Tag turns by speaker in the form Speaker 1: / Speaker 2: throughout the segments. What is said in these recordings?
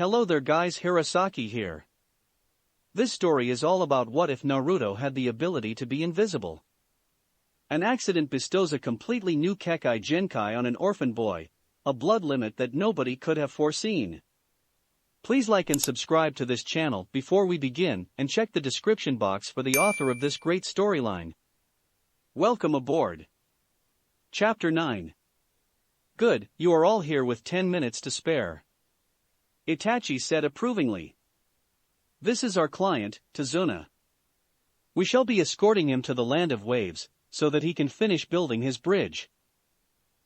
Speaker 1: Hello there guys, Hirosaki here. This story is all about what if Naruto had the ability to be invisible. An accident bestows a completely new Kekkai Genkai on an orphan boy, a blood limit that nobody could have foreseen. Please like and subscribe to this channel before we begin, and check the description box for the author of this great storyline. Welcome aboard. Chapter 9. Good, you are all here with 10 minutes to spare. Itachi said approvingly. This is our client, Tazuna. We shall be escorting him to the land of waves, so that he can finish building his bridge.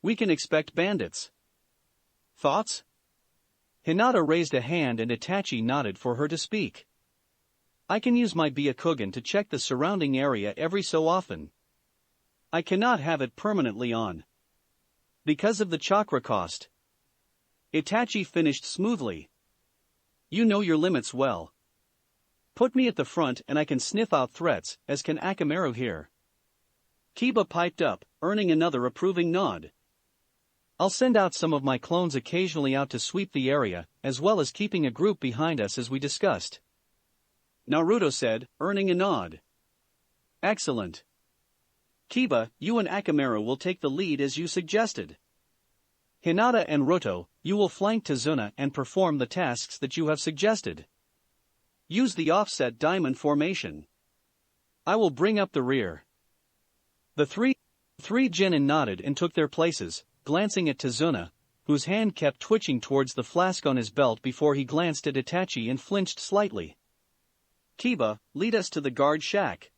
Speaker 1: We can expect bandits. Thoughts? Hinata raised a hand and Itachi nodded for her to speak. I can use my Byakugan to check the surrounding area every so often. I cannot have it permanently on. Because of the chakra cost. Itachi finished smoothly. You know your limits well. Put me at the front and I can sniff out threats, as can Akamaru here. Kiba piped up, earning another approving nod. I'll send out some of my clones occasionally out to sweep the area, as well as keeping a group behind us as we discussed. Naruto said, earning a nod. Excellent. Kiba, you and Akamaru will take the lead as you suggested. Hinata and Roto, you will flank Tazuna and perform the tasks that you have suggested. Use the offset diamond formation. I will bring up the rear. The three genin nodded and took their places, glancing at Tazuna, whose hand kept twitching towards the flask on his belt before he glanced at Itachi and flinched slightly. Kiba, lead us to the guard shack.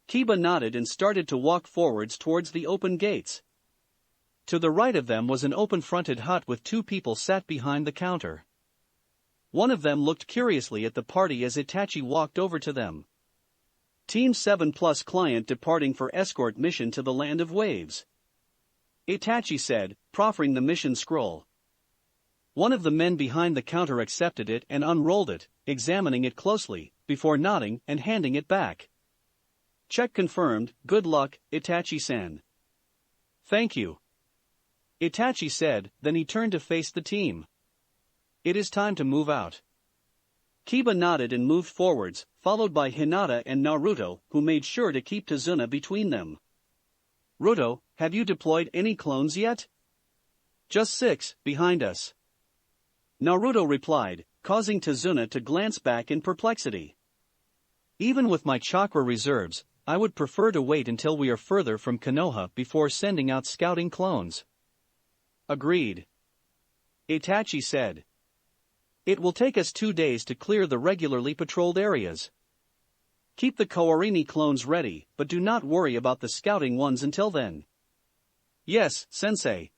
Speaker 1: Kiba nodded and started to walk forwards towards the open gates. To the right of them was an open-fronted hut with two people sat behind the counter. One of them looked curiously at the party as Itachi walked over to them. Team 7 Plus client departing for escort mission to the land of waves. Itachi said, proffering the mission scroll. One of the men behind the counter accepted it and unrolled it, examining it closely, before nodding and handing it back. Check confirmed, good luck, Itachi-san. Thank you. Itachi said, then he turned to face the team. It is time to move out. Kiba nodded and moved forwards, followed by Hinata and Naruto, who made sure to keep Tazuna between them. Roto, have you deployed any clones yet? Just 6, behind us. Naruto replied, causing Tazuna to glance back in perplexity. Even with my chakra reserves, I would prefer to wait until we are further from Konoha before sending out scouting clones. Agreed. Itachi said. It will take us 2 days to clear the regularly patrolled areas. Keep the Koarini clones ready, but do not worry about the scouting ones until then. Yes, sensei.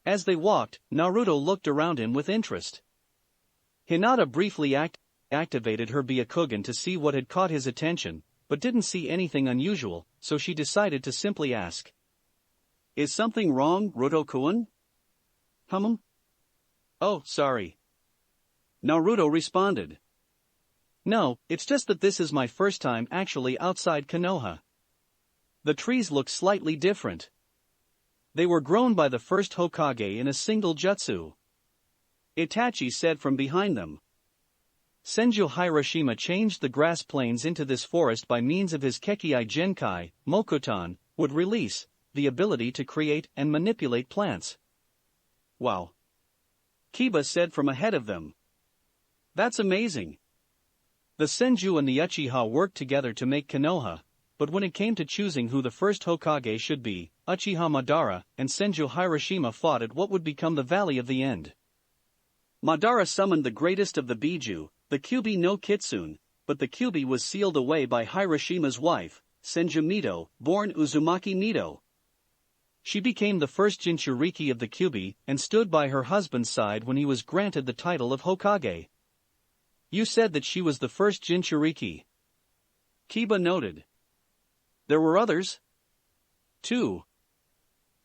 Speaker 1: As they walked, Naruto looked around him with interest. Hinata briefly activated her Byakugan to see what had caught his attention, but didn't see anything unusual, so she decided to simply ask. Is something wrong, Roto-kun? Oh, sorry. Naruto responded. No, it's just that this is my first time actually outside Konoha. The trees look slightly different. They were grown by the first Hokage in a single jutsu. Itachi said from behind them. Senju Hiroshima changed the grass plains into this forest by means of his Kekkai Genkai, Mokuton, would release the ability to create and manipulate plants. Wow. Kiba said from ahead of them. That's amazing. The Senju and the Uchiha worked together to make Konoha, but when it came to choosing who the first Hokage should be, Uchiha Madara and Senju Hiroshima fought at what would become the Valley of the End. Madara summoned the greatest of the Biju, the Kyubi no Kitsune, but the Kyubi was sealed away by Hiroshima's wife, Senju Mito, born Uzumaki Mito. She became the first Jinchuriki of the Kyubi and stood by her husband's side when he was granted the title of Hokage. You said that she was the first Jinchuriki. Kiba noted. There were others? 2.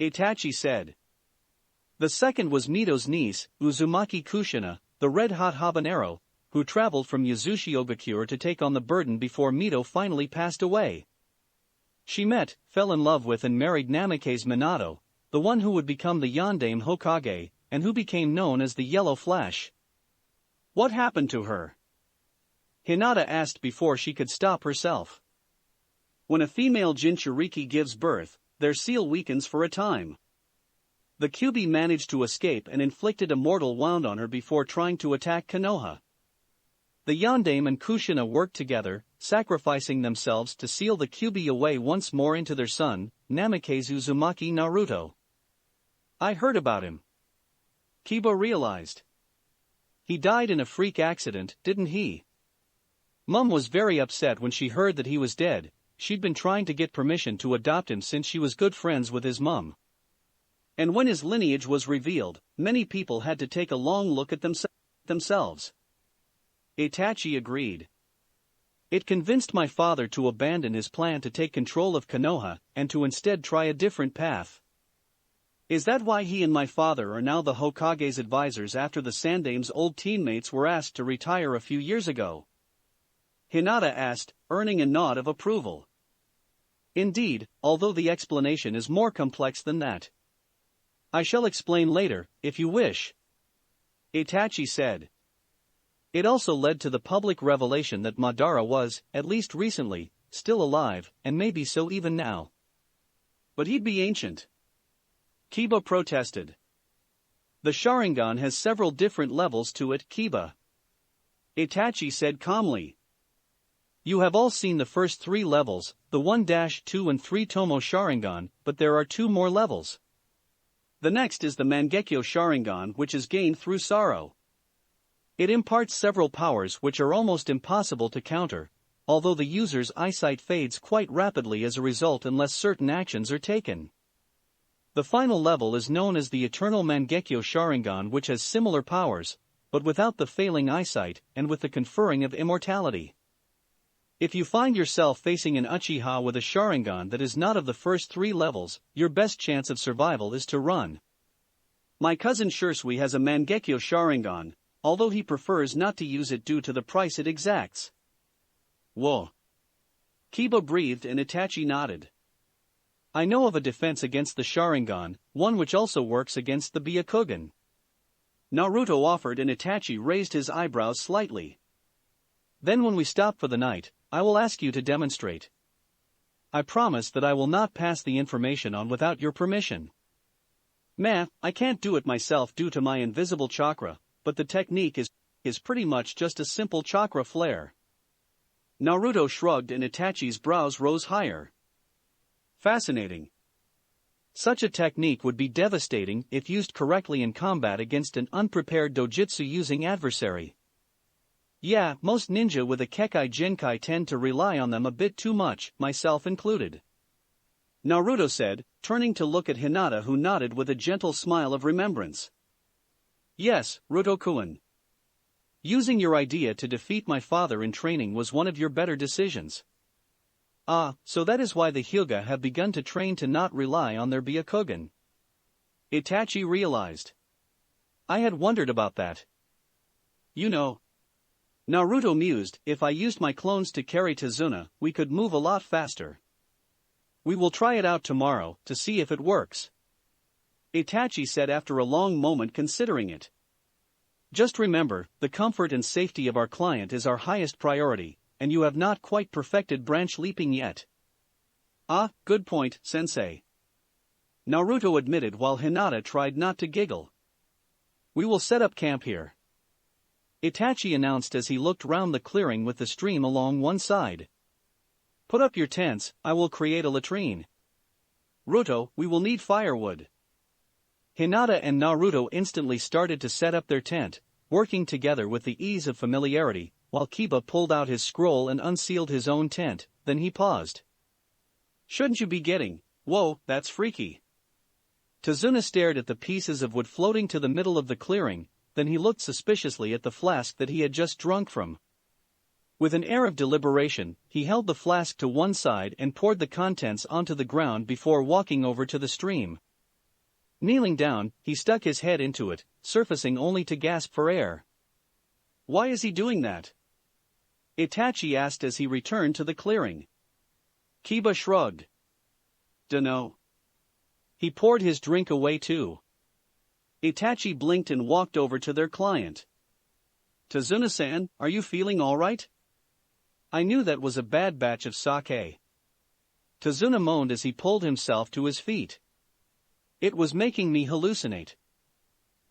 Speaker 1: Itachi said. The second was Mito's niece, Uzumaki Kushina, the red-hot habanero, who traveled from Yuzushiogakure to take on the burden before Mito finally passed away. She met, fell in love with and married Namikaze Minato, the one who would become the Yondaime Hokage, and who became known as the Yellow Flash. What happened to her? Hinata asked before she could stop herself. When a female Jinchuriki gives birth, their seal weakens for a time. The Kyuubi managed to escape and inflicted a mortal wound on her before trying to attack Konoha. The Yondaime and Kushina worked together, sacrificing themselves to seal the Kyuubi away once more into their son, Namikaze Uzumaki Naruto. I heard about him. Kiba realized. He died in a freak accident, didn't he? Mum was very upset when she heard that he was dead. She'd been trying to get permission to adopt him since she was good friends with his mum. And when his lineage was revealed, many people had to take a long look at themselves. Itachi agreed. It convinced my father to abandon his plan to take control of Konoha, and to instead try a different path. Is that why he and my father are now the Hokage's advisors after the Sandaime's old teammates were asked to retire a few years ago? Hinata asked, earning a nod of approval. Indeed, although the explanation is more complex than that. I shall explain later, if you wish. Itachi said. It also led to the public revelation that Madara was, at least recently, still alive, and maybe so even now. But he'd be ancient. Kiba protested. The Sharingan has several different levels to it, Kiba. Itachi said calmly. You have all seen the first 3 levels, the 1-2 and 3 Tomo Sharingan, but there are 2 more levels. The next is the Mangekyo Sharingan, which is gained through sorrow. It imparts several powers which are almost impossible to counter, although the user's eyesight fades quite rapidly as a result unless certain actions are taken. The final level is known as the Eternal Mangekyo Sharingan, which has similar powers, but without the failing eyesight and with the conferring of immortality. If you find yourself facing an Uchiha with a Sharingan that is not of the first 3 levels, your best chance of survival is to run. My cousin Shursui has a Mangekyo Sharingan, although he prefers not to use it due to the price it exacts. Whoa. Kiba breathed and Itachi nodded. I know of a defense against the Sharingan, one which also works against the Byakugan. Naruto offered and Itachi raised his eyebrows slightly. Then when we stop for the night, I will ask you to demonstrate. I promise that I will not pass the information on without your permission. Meh, I can't do it myself due to my invisible chakra, but the technique is pretty much just a simple chakra flare. Naruto shrugged and Itachi's brows rose higher. Fascinating. Such a technique would be devastating if used correctly in combat against an unprepared dojutsu-using adversary. Yeah, most ninja with a Kekkai Genkai tend to rely on them a bit too much, myself included. Naruto said, turning to look at Hinata, who nodded with a gentle smile of remembrance. Yes, Ruto-kun. Using your idea to defeat my father in training was one of your better decisions. Ah, so that is why the Hyuga have begun to train to not rely on their Byakugan. Itachi realized. I had wondered about that. You know. Naruto mused, if I used my clones to carry Tazuna, we could move a lot faster. We will try it out tomorrow, to see if it works. Itachi said after a long moment considering it. Just remember, the comfort and safety of our client is our highest priority, and you have not quite perfected branch leaping yet. Ah, good point, sensei. Naruto admitted while Hinata tried not to giggle. We will set up camp here. Itachi announced as he looked round the clearing with the stream along one side. Put up your tents, I will create a latrine. Ruto, we will need firewood. Hinata and Naruto instantly started to set up their tent, working together with the ease of familiarity, while Kiba pulled out his scroll and unsealed his own tent, then he paused. Shouldn't you be getting, whoa, that's freaky. Tazuna stared at the pieces of wood floating to the middle of the clearing, then he looked suspiciously at the flask that he had just drunk from. With an air of deliberation, he held the flask to one side and poured the contents onto the ground before walking over to the stream. Kneeling down, he stuck his head into it, surfacing only to gasp for air. Why is he doing that? Itachi asked as he returned to the clearing. Kiba shrugged. Dunno. He poured his drink away too. Itachi blinked and walked over to their client. Tazuna-san, are you feeling alright? I knew that was a bad batch of sake. Tazuna moaned as he pulled himself to his feet. It was making me hallucinate.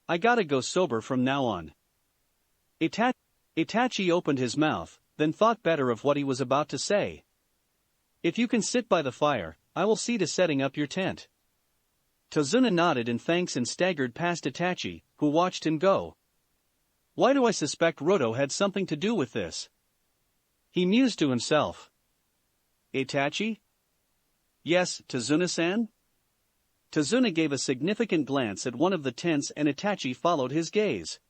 Speaker 1: I gotta go sober from now on. Itachi opened his mouth, then thought better of what he was about to say. If you can sit by the fire, I will see to setting up your tent. Tazuna nodded in thanks and staggered past Itachi, who watched him go. Why do I suspect Roto had something to do with this? He mused to himself. Itachi? Yes, Tazuna-san? Tazuna gave a significant glance at one of the tents and Itachi followed his gaze.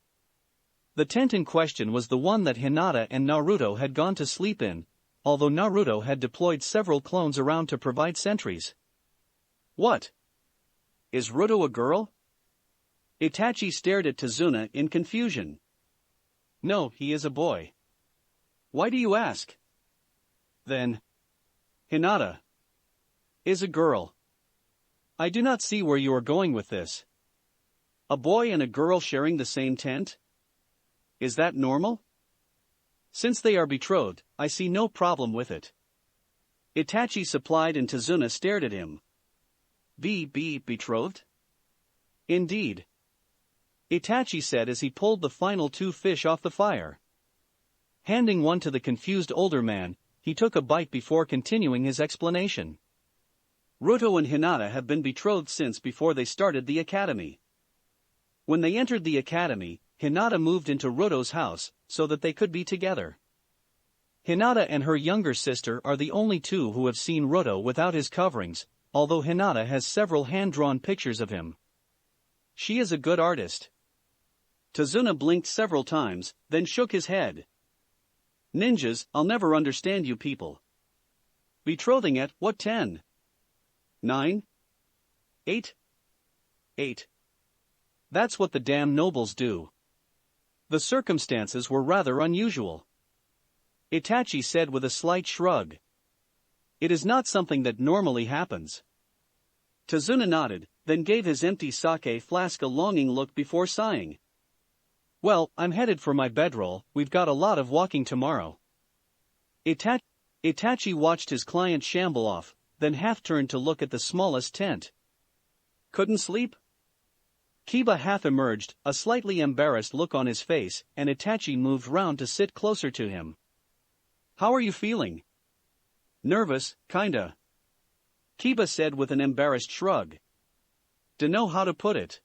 Speaker 1: The tent in question was the one that Hinata and Naruto had gone to sleep in, although Naruto had deployed several clones around to provide sentries. What? Is Roto a girl? Itachi stared at Tazuna in confusion. No, he is a boy. Why do you ask? Then, Hinata is a girl. I do not see where you are going with this. A boy and a girl sharing the same tent? Is that normal? Since they are betrothed, I see no problem with it. Itachi supplied and Tazuna stared at him. Betrothed? Indeed. Itachi said as he pulled the final 2 fish off the fire. Handing one to the confused older man, he took a bite before continuing his explanation. Roto and Hinata have been betrothed since before they started the academy. When they entered the academy, Hinata moved into Roto's house, so that they could be together. Hinata and her younger sister are the only two who have seen Roto without his coverings, although Hinata has several hand-drawn pictures of him. She is a good artist. Tazuna blinked several times, then shook his head. Ninjas, I'll never understand you people. Betrothing at, what 10? 9? 8? 8. That's what the damn nobles do. The circumstances were rather unusual. Itachi said with a slight shrug. It is not something that normally happens. Tazuna nodded, then gave his empty sake flask a longing look before sighing. Well, I'm headed for my bedroll, we've got a lot of walking tomorrow. Itachi watched his client shamble off, then half-turned to look at the smallest tent. Couldn't sleep? Kiba half-emerged, a slightly embarrassed look on his face, and Itachi moved round to sit closer to him. How are you feeling? Nervous, kinda. Kiba said with an embarrassed shrug. Dunno how to put it.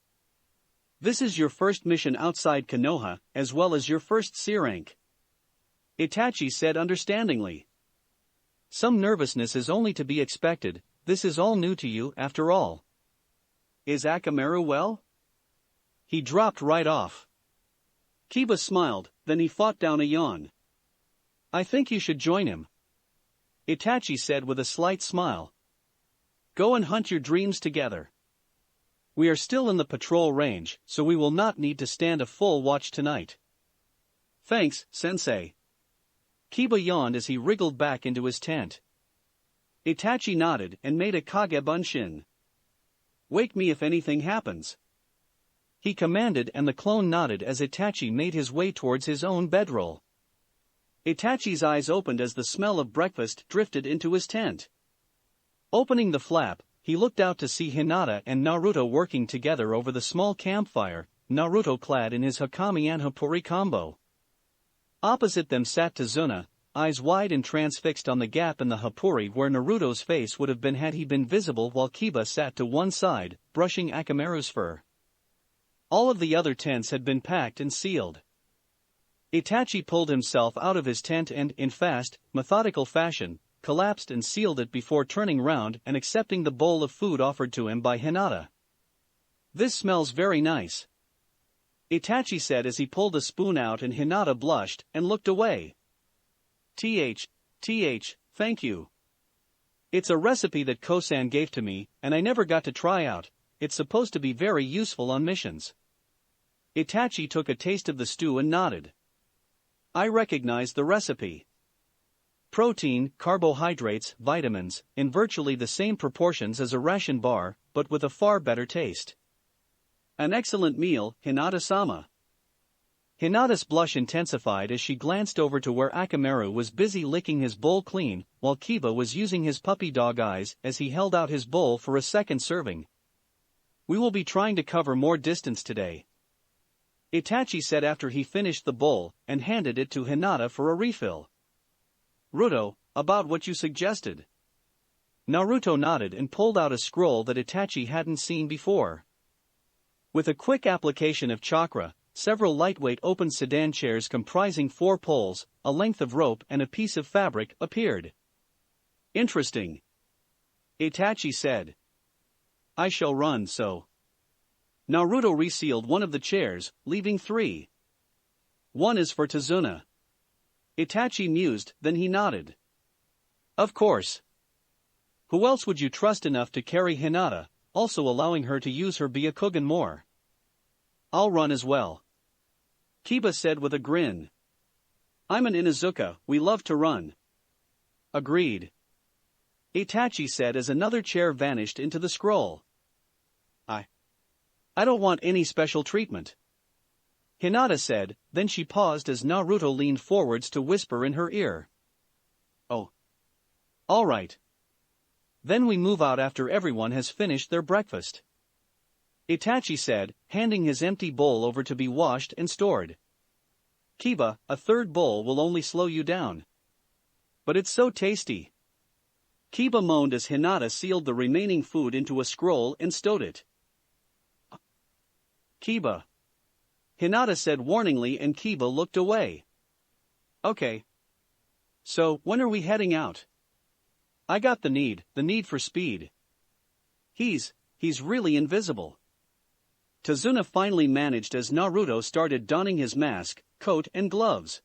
Speaker 1: This is your first mission outside Konoha, as well as your first C rank. Itachi said understandingly. Some nervousness is only to be expected, this is all new to you after all. Is Akamaru well? He dropped right off. Kiba smiled, then he fought down a yawn. I think you should join him. Itachi said with a slight smile. Go and hunt your dreams together. We are still in the patrol range, so we will not need to stand a full watch tonight. Thanks, sensei. Kiba yawned as he wriggled back into his tent. Itachi nodded and made a kage bunshin. Wake me if anything happens. He commanded and the clone nodded as Itachi made his way towards his own bedroll. Itachi's eyes opened as the smell of breakfast drifted into his tent. Opening the flap, he looked out to see Hinata and Naruto working together over the small campfire, Naruto clad in his Hakami and Hapori combo. Opposite them sat Tazuna, eyes wide and transfixed on the gap in the Hapori where Naruto's face would have been had he been visible, while Kiba sat to one side, brushing Akamaru's fur. All of the other tents had been packed and sealed. Itachi pulled himself out of his tent and, in fast, methodical fashion, collapsed and sealed it before turning round and accepting the bowl of food offered to him by Hinata. This smells very nice. Itachi said as he pulled a spoon out, and Hinata blushed and looked away. Thank you. It's a recipe that Kosan gave to me, and I never got to try out. It's supposed to be very useful on missions. Itachi took a taste of the stew and nodded. I recognize the recipe. Protein, carbohydrates, vitamins, in virtually the same proportions as a ration bar, but with a far better taste. An excellent meal, Hinata-sama. Hinata's blush intensified as she glanced over to where Akamaru was busy licking his bowl clean, while Kiba was using his puppy dog eyes as he held out his bowl for a second serving. "We will be trying to cover more distance today," Itachi said after he finished the bowl and handed it to Hinata for a refill. "Ruto, about what you suggested." Naruto nodded and pulled out a scroll that Itachi hadn't seen before. With a quick application of chakra, several lightweight open sedan chairs comprising 4 poles, a length of rope and a piece of fabric appeared. "Interesting," Itachi said. "I shall run so." Naruto resealed one of the chairs, leaving 3. "One is for Tazuna." Itachi mused, then he nodded. "Of course. Who else would you trust enough to carry Hinata, also allowing her to use her Byakugan more?" "I'll run as well," Kiba said with a grin. "I'm an Inuzuka, we love to run." "Agreed," Itachi said as another chair vanished into the scroll. I don't want any special treatment," Hinata said, then she paused as Naruto leaned forwards to whisper in her ear. "Oh. All right. Then we move out after everyone has finished their breakfast," Itachi said, handing his empty bowl over to be washed and stored. "Kiba, a third bowl will only slow you down." "But it's so tasty," Kiba moaned as Hinata sealed the remaining food into a scroll and stowed it. "Kiba," Hinata said warningly and Kiba looked away. "Okay. So, when are we heading out?" "I got the need for speed." He's really invisible," Tazuna finally managed as Naruto started donning his mask, coat and gloves.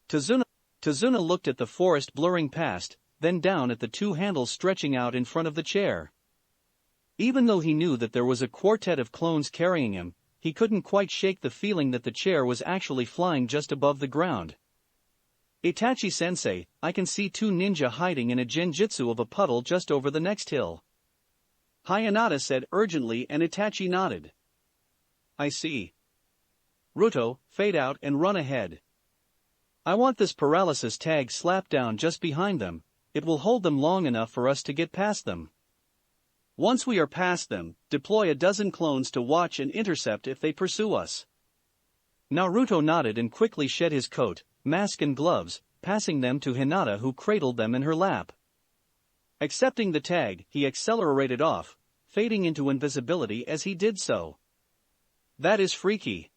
Speaker 1: Tazuna looked at the forest blurring past, then down at the 2 handles stretching out in front of the chair. Even though he knew that there was a quartet of clones carrying him, he couldn't quite shake the feeling that the chair was actually flying just above the ground. "Itachi-sensei, I can see 2 ninja hiding in a genjutsu of a puddle just over the next hill," Hinata said urgently and Itachi nodded. "I see. Ruto, fade out and run ahead. I want this paralysis tag slapped down just behind them, it will hold them long enough for us to get past them. Once we are past them, deploy a dozen clones to watch and intercept if they pursue us." Naruto nodded and quickly shed his coat, mask and gloves, passing them to Hinata who cradled them in her lap. Accepting the tag, he accelerated off, fading into invisibility as he did so. "That is freaky,"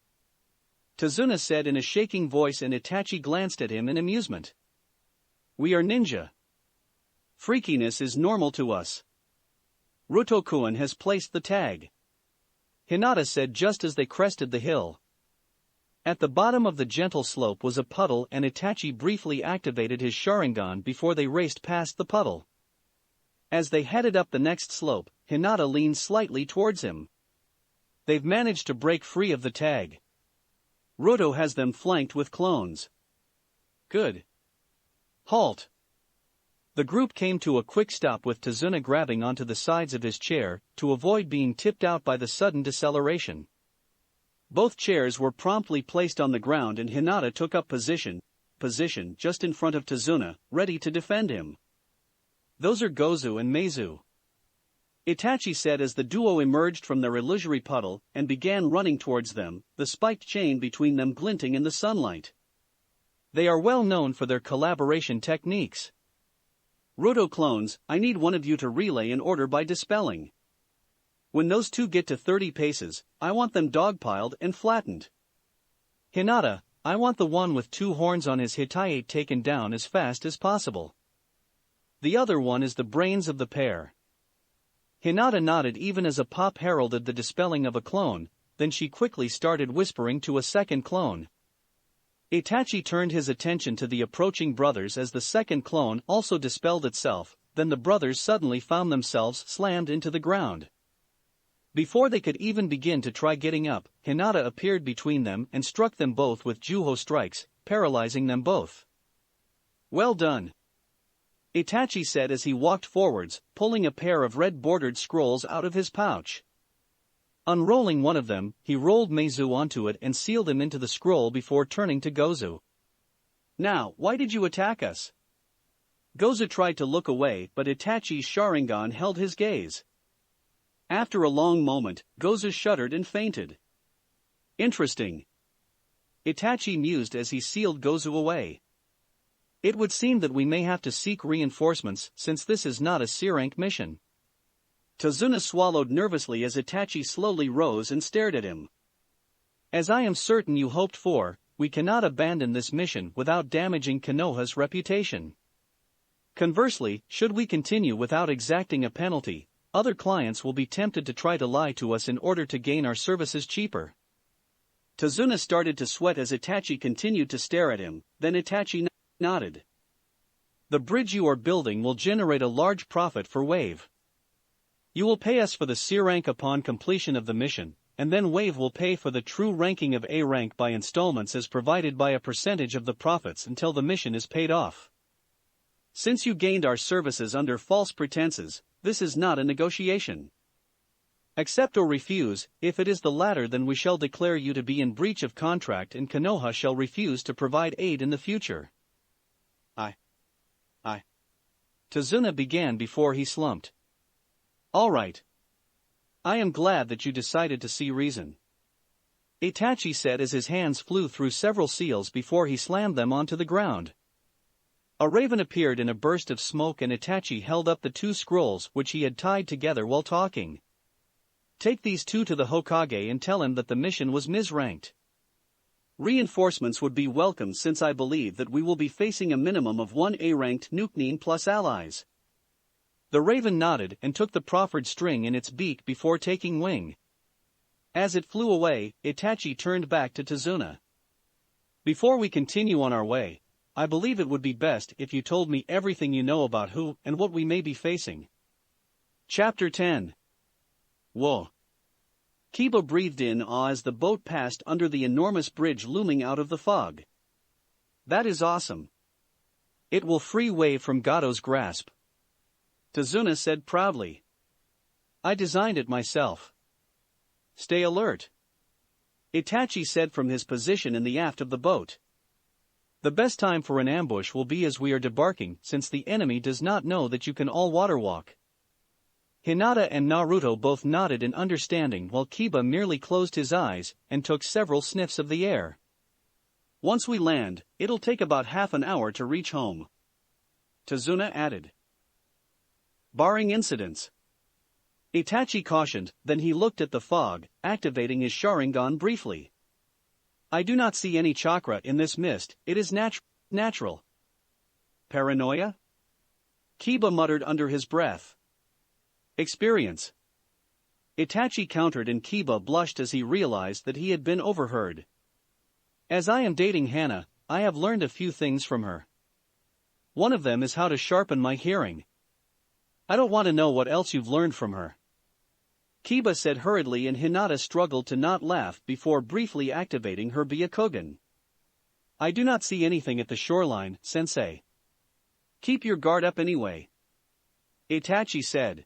Speaker 1: Tazuna said in a shaking voice and Itachi glanced at him in amusement. "We are ninja. Freakiness is normal to us. Ruto-kun has placed the tag," Hinata said just as they crested the hill. At the bottom of the gentle slope was a puddle and Itachi briefly activated his Sharingan before they raced past the puddle. As they headed up the next slope, Hinata leaned slightly towards him. "They've managed to break free of the tag. Ruto has them flanked with clones." "Good. Halt." The group came to a quick stop with Tazuna grabbing onto the sides of his chair to avoid being tipped out by the sudden deceleration. Both chairs were promptly placed on the ground and Hinata took up position just in front of Tazuna, ready to defend him. "Those are Gozu and Meizu," Itachi said as the duo emerged from their illusory puddle and began running towards them, the spiked chain between them glinting in the sunlight. "They are well known for their collaboration techniques. Ruto clones, I need one of you to relay an order by dispelling. When those 2 get to 30 paces, I want them dogpiled and flattened. Hinata, I want the one with 2 horns on his Hitayate taken down as fast as possible. The other one is the brains of the pair." Hinata nodded even as a pop heralded the dispelling of a clone, then she quickly started whispering to a second clone. Itachi turned his attention to the approaching brothers as the second clone also dispelled itself, then the brothers suddenly found themselves slammed into the ground. Before they could even begin to try getting up, Hinata appeared between them and struck them both with Juho strikes, paralyzing them both. "Well done," Itachi said as he walked forwards, pulling a pair of red-bordered scrolls out of his pouch. Unrolling one of them, he rolled Meizu onto it and sealed him into the scroll before turning to Gozu. Now, why did you attack us? Gozu tried to look away, but Itachi's Sharingan held his gaze. After a long moment, Gozu shuddered and fainted. Interesting. Itachi mused as he sealed Gozu away. It would seem that we may have to seek reinforcements since this is not a C-rank mission. Tazuna swallowed nervously as Itachi slowly rose and stared at him. As I am certain you hoped for, we cannot abandon this mission without damaging Konoha's reputation. Conversely, should we continue without exacting a penalty, other clients will be tempted to try to lie to us in order to gain our services cheaper. Tazuna started to sweat as Itachi continued to stare at him, then Itachi nodded. The bridge you are building will generate a large profit for Wave. You will pay us for the C rank upon completion of the mission, and then Wave will pay for the true ranking of A rank by installments as provided by a percentage of the profits until the mission is paid off. Since you gained our services under false pretenses, this is not a negotiation. Accept or refuse. If it is the latter, then we shall declare you to be in breach of contract and Konoha shall refuse to provide aid in the future. Tazuna began before he slumped. All right. I am glad that you decided to see reason. Itachi said as his hands flew through several seals before he slammed them onto the ground. A raven appeared in a burst of smoke and Itachi held up the two scrolls which he had tied together while talking. Take these two to the Hokage and tell him that the mission was misranked. Reinforcements would be welcome since I believe that we will be facing a minimum of 1 A-ranked Nukenin plus allies. The raven nodded and took the proffered string in its beak before taking wing. As it flew away, Itachi turned back to Tazuna. Before we continue on our way, I believe it would be best if you told me everything you know about who and what we may be facing. Chapter 10. Whoa. Kiba breathed in awe as the boat passed under the enormous bridge looming out of the fog. That is awesome. It will free Wave from Gado's grasp. Tazuna said proudly. I designed it myself. Stay alert. Itachi said from his position in the aft of the boat. The best time for an ambush will be as we are debarking since the enemy does not know that you can all water walk. Hinata and Naruto both nodded in understanding while Kiba merely closed his eyes and took several sniffs of the air. Once we land, it'll take about half an hour to reach home. Tazuna added. Barring incidents. Itachi cautioned, then he looked at the fog, activating his Sharingan briefly. I do not see any chakra in this mist, it is natural. Paranoia? Kiba muttered under his breath. Experience. Itachi countered and Kiba blushed as he realized that he had been overheard. As I am dating Hana, I have learned a few things from her. One of them is how to sharpen my hearing. I don't want to know what else you've learned from her. Kiba said hurriedly and Hinata struggled to not laugh before briefly activating her Byakugan. I do not see anything at the shoreline, sensei. Keep your guard up anyway. Itachi said.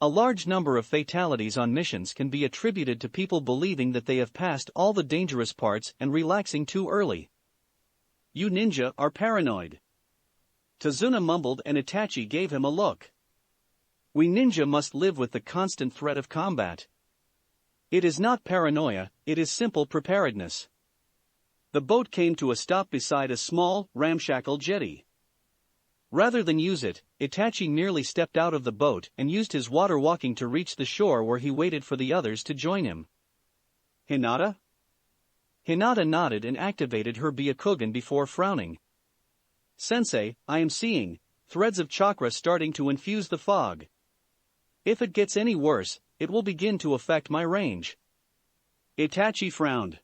Speaker 1: A large number of fatalities on missions can be attributed to people believing that they have passed all the dangerous parts and relaxing too early. You ninja are paranoid. Tazuna mumbled and Itachi gave him a look. We ninja must live with the constant threat of combat. It is not paranoia, it is simple preparedness. The boat came to a stop beside a small, ramshackle jetty. Rather than use it, Itachi merely stepped out of the boat and used his water walking to reach the shore where he waited for the others to join him. Hinata? Hinata nodded and activated her Byakugan before frowning. Sensei, I am seeing threads of chakra starting to infuse the fog. If it gets any worse, it will begin to affect my range. Itachi frowned.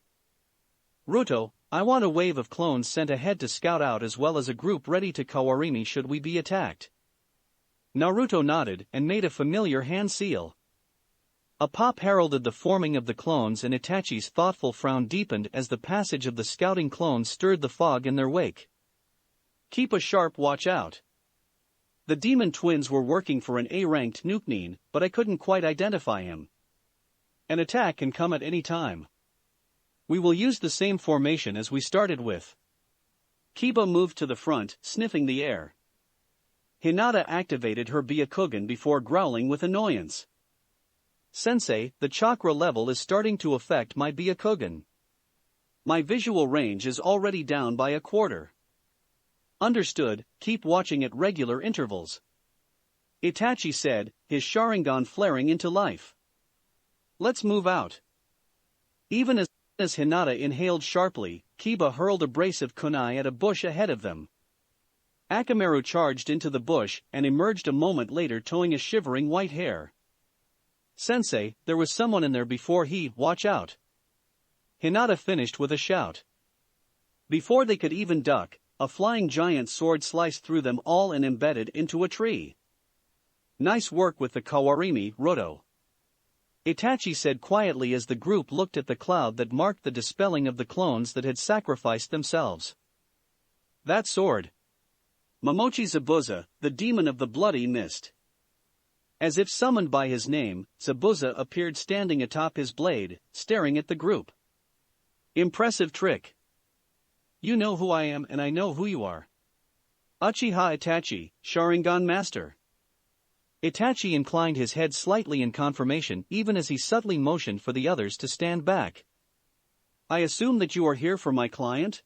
Speaker 1: Ruto, I want a wave of clones sent ahead to scout out as well as a group ready to Kawarimi should we be attacked. Naruto nodded and made a familiar hand seal. A pop heralded the forming of the clones and Itachi's thoughtful frown deepened as the passage of the scouting clones stirred the fog in their wake. Keep a sharp watch out. The demon twins were working for an A-ranked Nukenin, but I couldn't quite identify him. An attack can come at any time. We will use the same formation as we started with. Kiba moved to the front, sniffing the air. Hinata activated her Byakugan before growling with annoyance. Sensei, the chakra level is starting to affect my Byakugan. My visual range is already down by a quarter. Understood, keep watching at regular intervals. Itachi said, his Sharingan flaring into life. Let's move out. Even as Hinata inhaled sharply, Kiba hurled abrasive kunai at a bush ahead of them. Akamaru charged into the bush and emerged a moment later towing a shivering white hare. Sensei, there was someone in there before watch out. Hinata finished with a shout. Before they could even duck, a flying giant sword sliced through them all and embedded into a tree. Nice work with the Kawarimi, Roto. Itachi said quietly as the group looked at the cloud that marked the dispelling of the clones that had sacrificed themselves. That sword. Momochi Zabuza, the demon of the bloody mist. As if summoned by his name, Zabuza appeared standing atop his blade, staring at the group. Impressive trick. You know who I am and I know who you are. Uchiha Itachi, Sharingan Master. Itachi inclined his head slightly in confirmation even as he subtly motioned for the others to stand back. I assume that you are here for my client?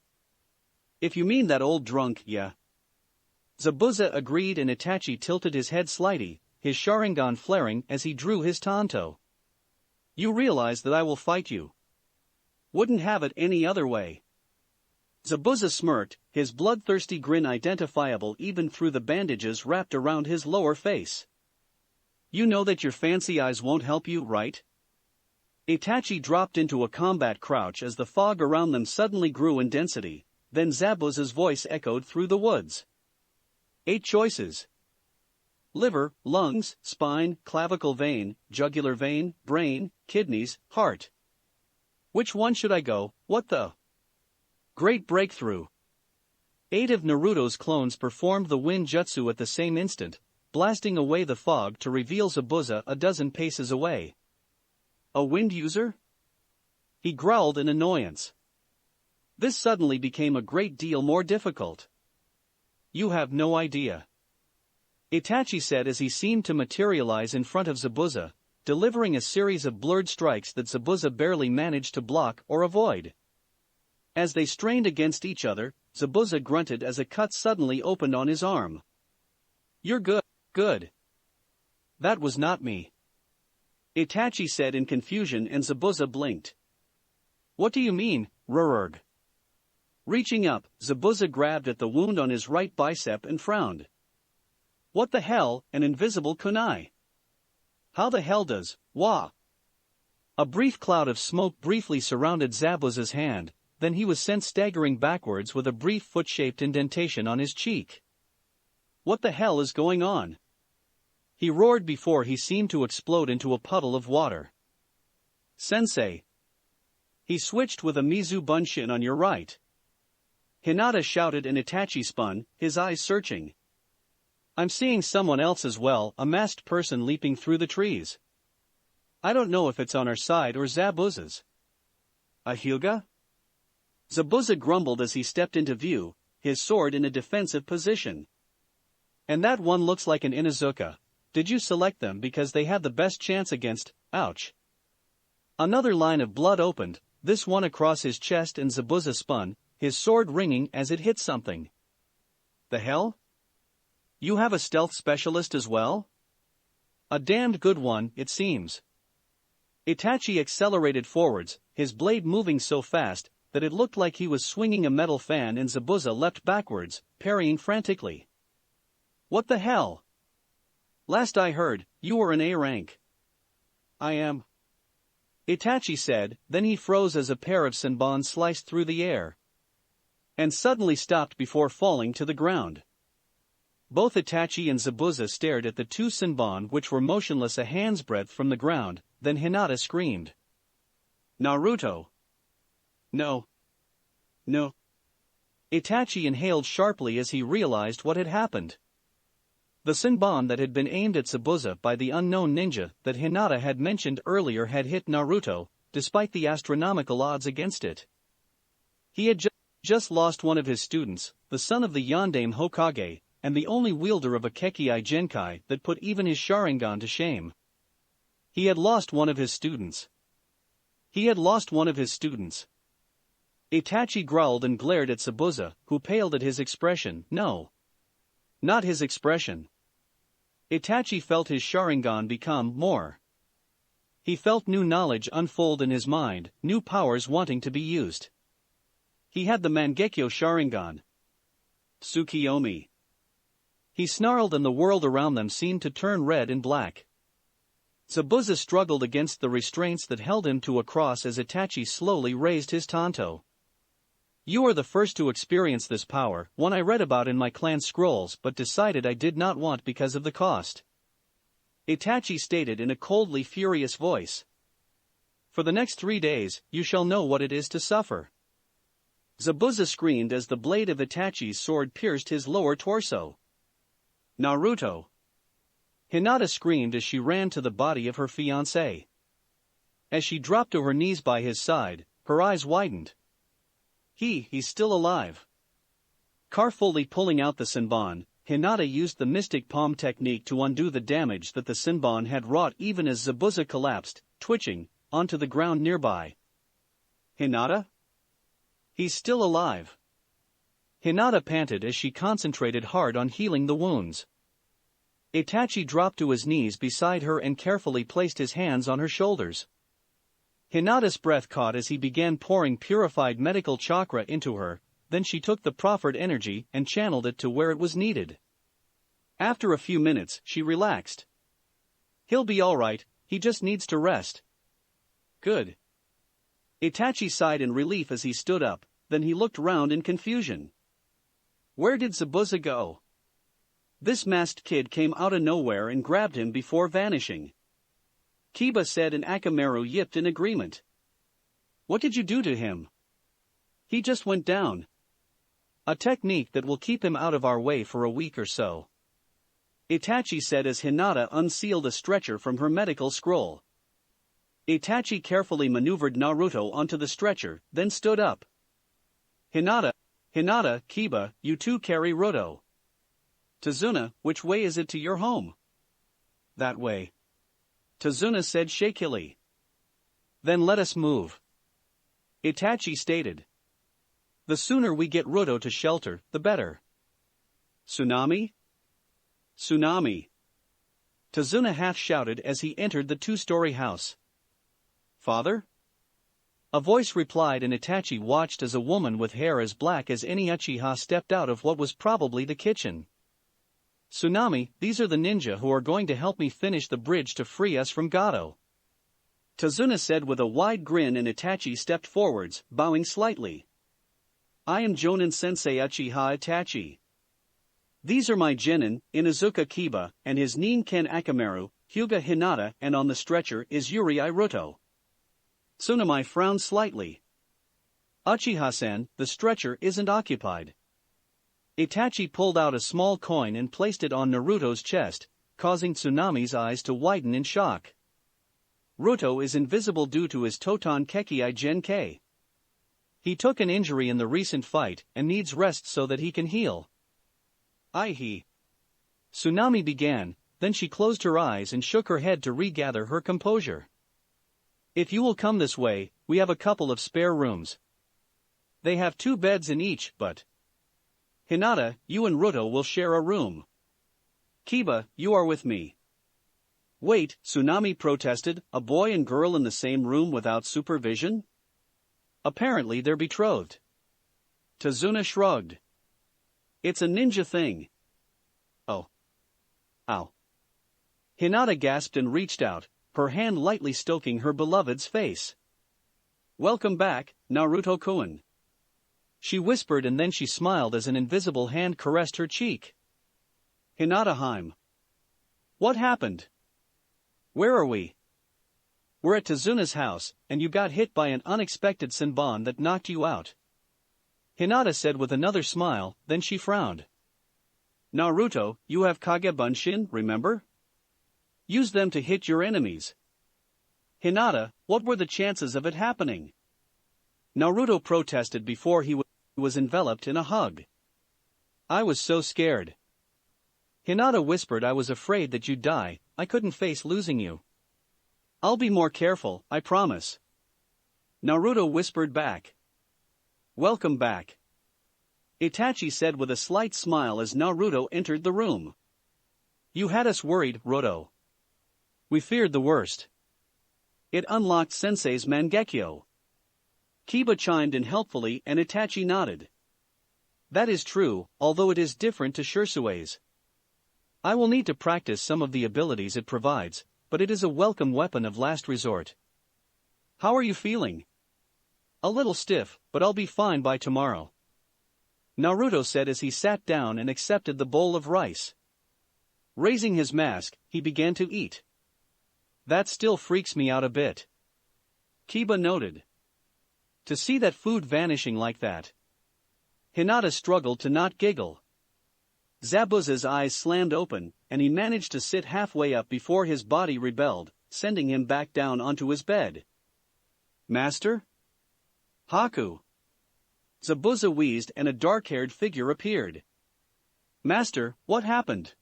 Speaker 1: If you mean that old drunk, yeah. Zabuza agreed and Itachi tilted his head slightly, his Sharingan flaring as he drew his Tanto. You realize that I will fight you. Wouldn't have it any other way. Zabuza smirked, his bloodthirsty grin identifiable even through the bandages wrapped around his lower face. You know that your fancy eyes won't help you, right? Itachi dropped into a combat crouch as the fog around them suddenly grew in density, then Zabuza's voice echoed through the woods. 8 choices. Liver, lungs, spine, clavicle vein, jugular vein, brain, kidneys, heart. Which one should I go? What the? Great breakthrough. 8 of Naruto's clones performed the wind jutsu at the same instant, blasting away the fog to reveal Zabuza a dozen paces away. A wind user? He growled in annoyance. This suddenly became a great deal more difficult. You have no idea. Itachi said as he seemed to materialize in front of Zabuza, delivering a series of blurred strikes that Zabuza barely managed to block or avoid. As they strained against each other, Zabuza grunted as a cut suddenly opened on his arm. You're good. That was not me. Itachi said in confusion and Zabuza blinked. What do you mean, Rururg? Reaching up, Zabuza grabbed at the wound on his right bicep and frowned. What the hell, an invisible kunai? How the hell does, wah? A brief cloud of smoke briefly surrounded Zabuza's hand, then he was sent staggering backwards with a brief foot-shaped indentation on his cheek. What the hell is going on? He roared before he seemed to explode into a puddle of water. Sensei. He switched with a Mizu Bunshin on your right. Hinata shouted and Itachi spun, his eyes searching. I'm seeing someone else as well, a masked person leaping through the trees. I don't know if it's on our side or Zabuza's. A Hyuga? Zabuza grumbled as he stepped into view, his sword in a defensive position. And that one looks like an Inuzuka. Did you select them because they had the best chance against, ouch. Another line of blood opened, this one across his chest and Zabuza spun, his sword ringing as it hit something. The hell? You have a stealth specialist as well? A damned good one, it seems. Itachi accelerated forwards, his blade moving so fast that it looked like he was swinging a metal fan and Zabuza leapt backwards, parrying frantically. What the hell? Last I heard, you were an A rank. I am. Itachi said, then he froze as a pair of senbons sliced through the air. And suddenly stopped before falling to the ground. Both Itachi and Zabuza stared at the 2 senbon which were motionless a hand's breadth from the ground, then Hinata screamed. Naruto. No. Itachi inhaled sharply as he realized what had happened. The Senbon that had been aimed at Zabuza by the unknown ninja that Hinata had mentioned earlier had hit Naruto, despite the astronomical odds against it. He had just lost one of his students, the son of the Yondaime Hokage, and the only wielder of a Kekkai Genkai that put even his Sharingan to shame. He had lost one of his students. Itachi growled and glared at Zabuza, who paled at his expression. No. Not his expression. Itachi felt his Sharingan become more. He felt new knowledge unfold in his mind, new powers wanting to be used. He had the Mangekyo Sharingan. Tsukiyomi. He snarled and the world around them seemed to turn red and black. Zabuza struggled against the restraints that held him to a cross as Itachi slowly raised his tanto. You are the first to experience this power, one I read about in my clan scrolls but decided I did not want because of the cost. Itachi stated in a coldly furious voice. For the next 3 days, you shall know what it is to suffer. Zabuza screamed as the blade of Itachi's sword pierced his lower torso. Naruto. Hinata screamed as she ran to the body of her fiancé. As she dropped to her knees by his side, her eyes widened. He's still alive. Carefully pulling out the Senbon, Hinata used the mystic palm technique to undo the damage that the Senbon had wrought even as Zabuza collapsed, twitching, onto the ground nearby. Hinata? He's still alive. Hinata panted as she concentrated hard on healing the wounds. Itachi dropped to his knees beside her and carefully placed his hands on her shoulders. Hinata's breath caught as he began pouring purified medical chakra into her, then she took the proffered energy and channeled it to where it was needed. After a few minutes, she relaxed. He'll be all right, he just needs to rest. Good. Itachi sighed in relief as he stood up, then he looked round in confusion. Where did Zabuza go? This masked kid came out of nowhere and grabbed him before vanishing. Kiba said and Akamaru yipped in agreement. What did you do to him? He just went down. A technique that will keep him out of our way for a week or so. Itachi said as Hinata unsealed a stretcher from her medical scroll. Itachi carefully maneuvered Naruto onto the stretcher, then stood up. Hinata, Kiba, you two carry Ruto. Tazuna, which way is it to your home? That way. Tazuna said shakily. Then let us move. Itachi stated. The sooner we get Ruto to shelter, the better. Tsunami? Tsunami. Tazuna half shouted as he entered the 2-story house. Father? A voice replied and Itachi watched as a woman with hair as black as any Uchiha stepped out of what was probably the kitchen. Tsunami, these are the ninja who are going to help me finish the bridge to free us from Gato. Tazuna said with a wide grin and Itachi stepped forwards, bowing slightly. I am Jonin-sensei Uchiha Itachi. These are my genin, Inuzuka Kiba, and his Nin-ken Akamaru, Hyuga Hinata, and on the stretcher is Yuri Ruto. Tsunami frowned slightly. Uchiha-san, the stretcher isn't occupied. Itachi pulled out a small coin and placed it on Naruto's chest, causing Tsunami's eyes to widen in shock. Ruto is invisible due to his Totan Kekkai Genkai. He took an injury in the recent fight and needs rest so that he can heal. Tsunami began, then she closed her eyes and shook her head to regather her composure. If you will come this way, we have a couple of spare rooms. They have 2 beds in each, but... Hinata, you and Ruto will share a room. Kiba, you are with me. Wait, Tsunami protested, a boy and girl in the same room without supervision? Apparently they're betrothed. Tazuna shrugged. It's a ninja thing. Oh. Ow. Hinata gasped and reached out, her hand lightly stoking her beloved's face. Welcome back, Naruto-kun. She whispered and then she smiled as an invisible hand caressed her cheek. Hinata-heim. What happened? Where are we? We're at Tazuna's house, and you got hit by an unexpected Senbon that knocked you out. Hinata said with another smile, then she frowned. Naruto, you have Kage Bunshin, remember? Use them to hit your enemies. Hinata, what were the chances of it happening? Naruto protested before he was enveloped in a hug. I was so scared. Hinata whispered, I was afraid that you'd die, I couldn't face losing you. I'll be more careful, I promise. Naruto whispered back. Welcome back. Itachi said with a slight smile as Naruto entered the room. You had us worried, Roto. We feared the worst. It unlocked Sensei's Mangekyo. Kiba chimed in helpfully and Itachi nodded. That is true, although it is different to Shirsui's. I will need to practice some of the abilities it provides, but it is a welcome weapon of last resort. How are you feeling? A little stiff, but I'll be fine by tomorrow. Naruto said as he sat down and accepted the bowl of rice. Raising his mask, he began to eat. That still freaks me out a bit. Kiba noted. To see that food vanishing like that. Hinata struggled to not giggle. Zabuza's eyes slammed open, and he managed to sit halfway up before his body rebelled, sending him back down onto his bed. Master? Haku. Zabuza wheezed and a dark-haired figure appeared. Master, what happened?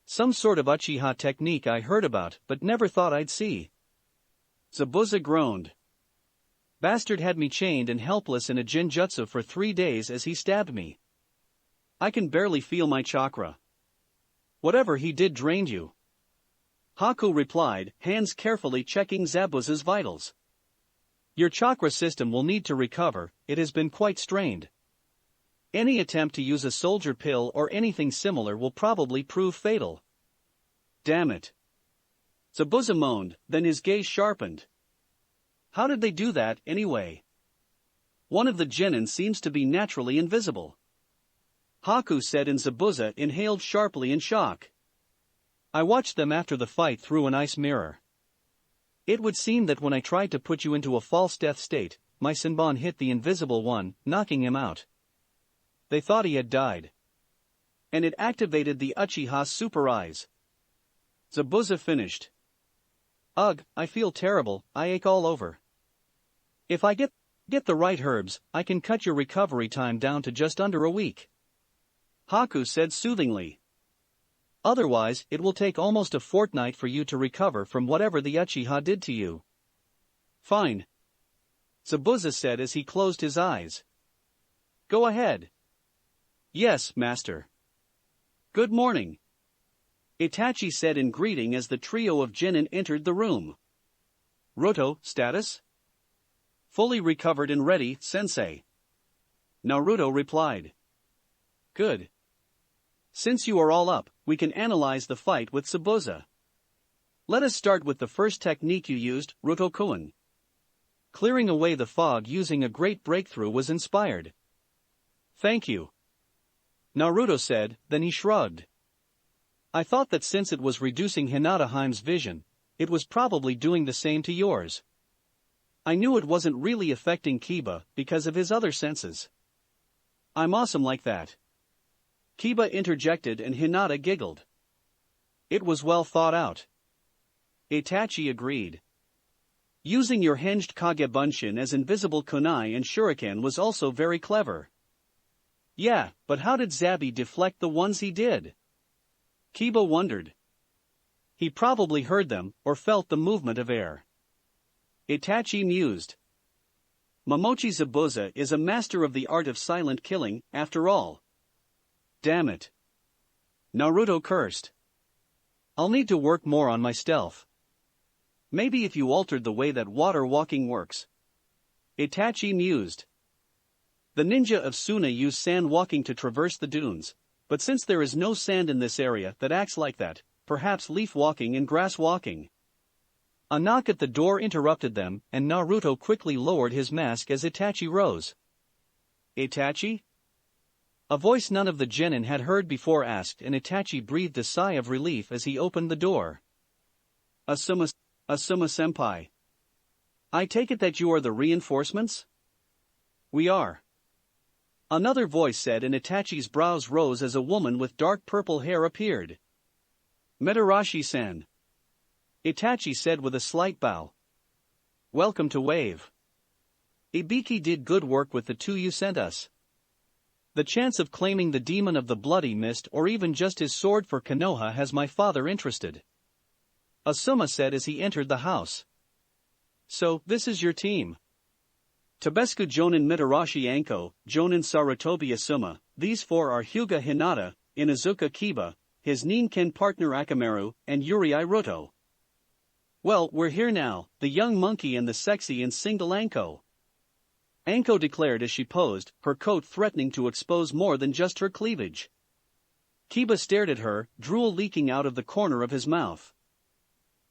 Speaker 1: Some sort of Uchiha technique I heard about but never thought I'd see. Zabuza groaned. Bastard had me chained and helpless in a genjutsu for 3 days as he stabbed me. I can barely feel my chakra. Whatever he did drained you. Haku replied, hands carefully checking Zabuza's vitals. Your chakra system will need to recover, it has been quite strained. Any attempt to use a soldier pill or anything similar will probably prove fatal. Damn it. Zabuza moaned, then his gaze sharpened. How did they do that, anyway? One of the genin seems to be naturally invisible. Haku said and Zabuza inhaled sharply in shock. I watched them after the fight through an ice mirror. It would seem that when I tried to put you into a false death state, my Senbon hit the invisible one, knocking him out. They thought he had died. And it activated the Uchiha Super Eyes. Zabuza finished. Ugh, I feel terrible, I ache all over. If I get the right herbs, I can cut your recovery time down to just under a week. Haku said soothingly. Otherwise, it will take almost a fortnight for you to recover from whatever the Uchiha did to you. Fine. Zabuza said as he closed his eyes. Go ahead. Yes, master. Good morning. Itachi said in greeting as the trio of genin entered the room. Roto, status? Fully recovered and ready, sensei. Naruto replied. Good. Since you are all up, we can analyze the fight with Zabuza. Let us start with the first technique you used, Rotokuen. Clearing away the fog using a great breakthrough was inspired. Thank you. Naruto said, then he shrugged. I thought that since it was reducing Hinataheim's vision, it was probably doing the same to yours. I knew it wasn't really affecting Kiba because of his other senses. I'm awesome like that. Kiba interjected and Hinata giggled. It was well thought out. Itachi agreed. Using your hinged Kage Bunshin as invisible kunai and shuriken was also very clever. Yeah, but how did Zabi deflect the ones he did? Kiba wondered. He probably heard them or felt the movement of air. Itachi mused. Momochi Zabuza is a master of the art of silent killing, after all. Damn it. Naruto cursed. I'll need to work more on my stealth. Maybe if you altered the way that water walking works. Itachi mused. The ninja of Suna use sand walking to traverse the dunes, but since there is no sand in this area that acts like that, perhaps leaf walking and grass walking. A knock at the door interrupted them, and Naruto quickly lowered his mask as Itachi rose. Itachi? A voice none of the genin had heard before asked, and Itachi breathed a sigh of relief as he opened the door. Asuma-senpai. I take it that you are the reinforcements? We are. Another voice said, and Itachi's brows rose as a woman with dark purple hair appeared. Mitarashi-san. Itachi said with a slight bow. Welcome to Wave. Ibiki did good work with the two you sent us. The chance of claiming the demon of the bloody mist or even just his sword for Konoha has my father interested. Asuma said as he entered the house. So, this is your team. Tobescu Jonin Mitarashi Anko, Jonin Sarutobi Asuma, these four are Hyuga Hinata, Inazuka Kiba, his Ninken partner Akamaru, and Yuri Iruto. Well, we're here now, the young monkey and the sexy and single Anko. Anko declared as she posed, her coat threatening to expose more than just her cleavage. Kiba stared at her, drool leaking out of the corner of his mouth.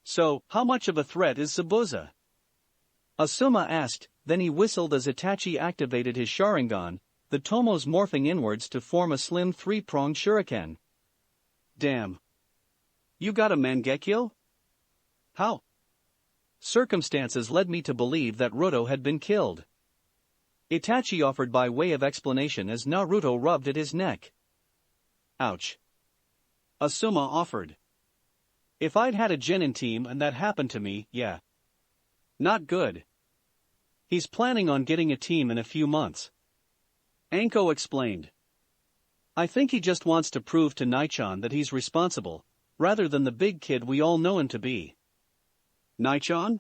Speaker 1: So, how much of a threat is Zabuza? Asuma asked, then he whistled as Itachi activated his Sharingan, the tomos morphing inwards to form a slim three-pronged shuriken. Damn. You got a Mangekyo? How? Circumstances led me to believe that Ruto had been killed. Itachi offered by way of explanation as Naruto rubbed at his neck. Ouch. Asuma offered. If I'd had a genin team and that happened to me, yeah. Not good. He's planning on getting a team in a few months. Anko explained. I think he just wants to prove to Naichan that he's responsible, rather than the big kid we all know him to be. Naichan?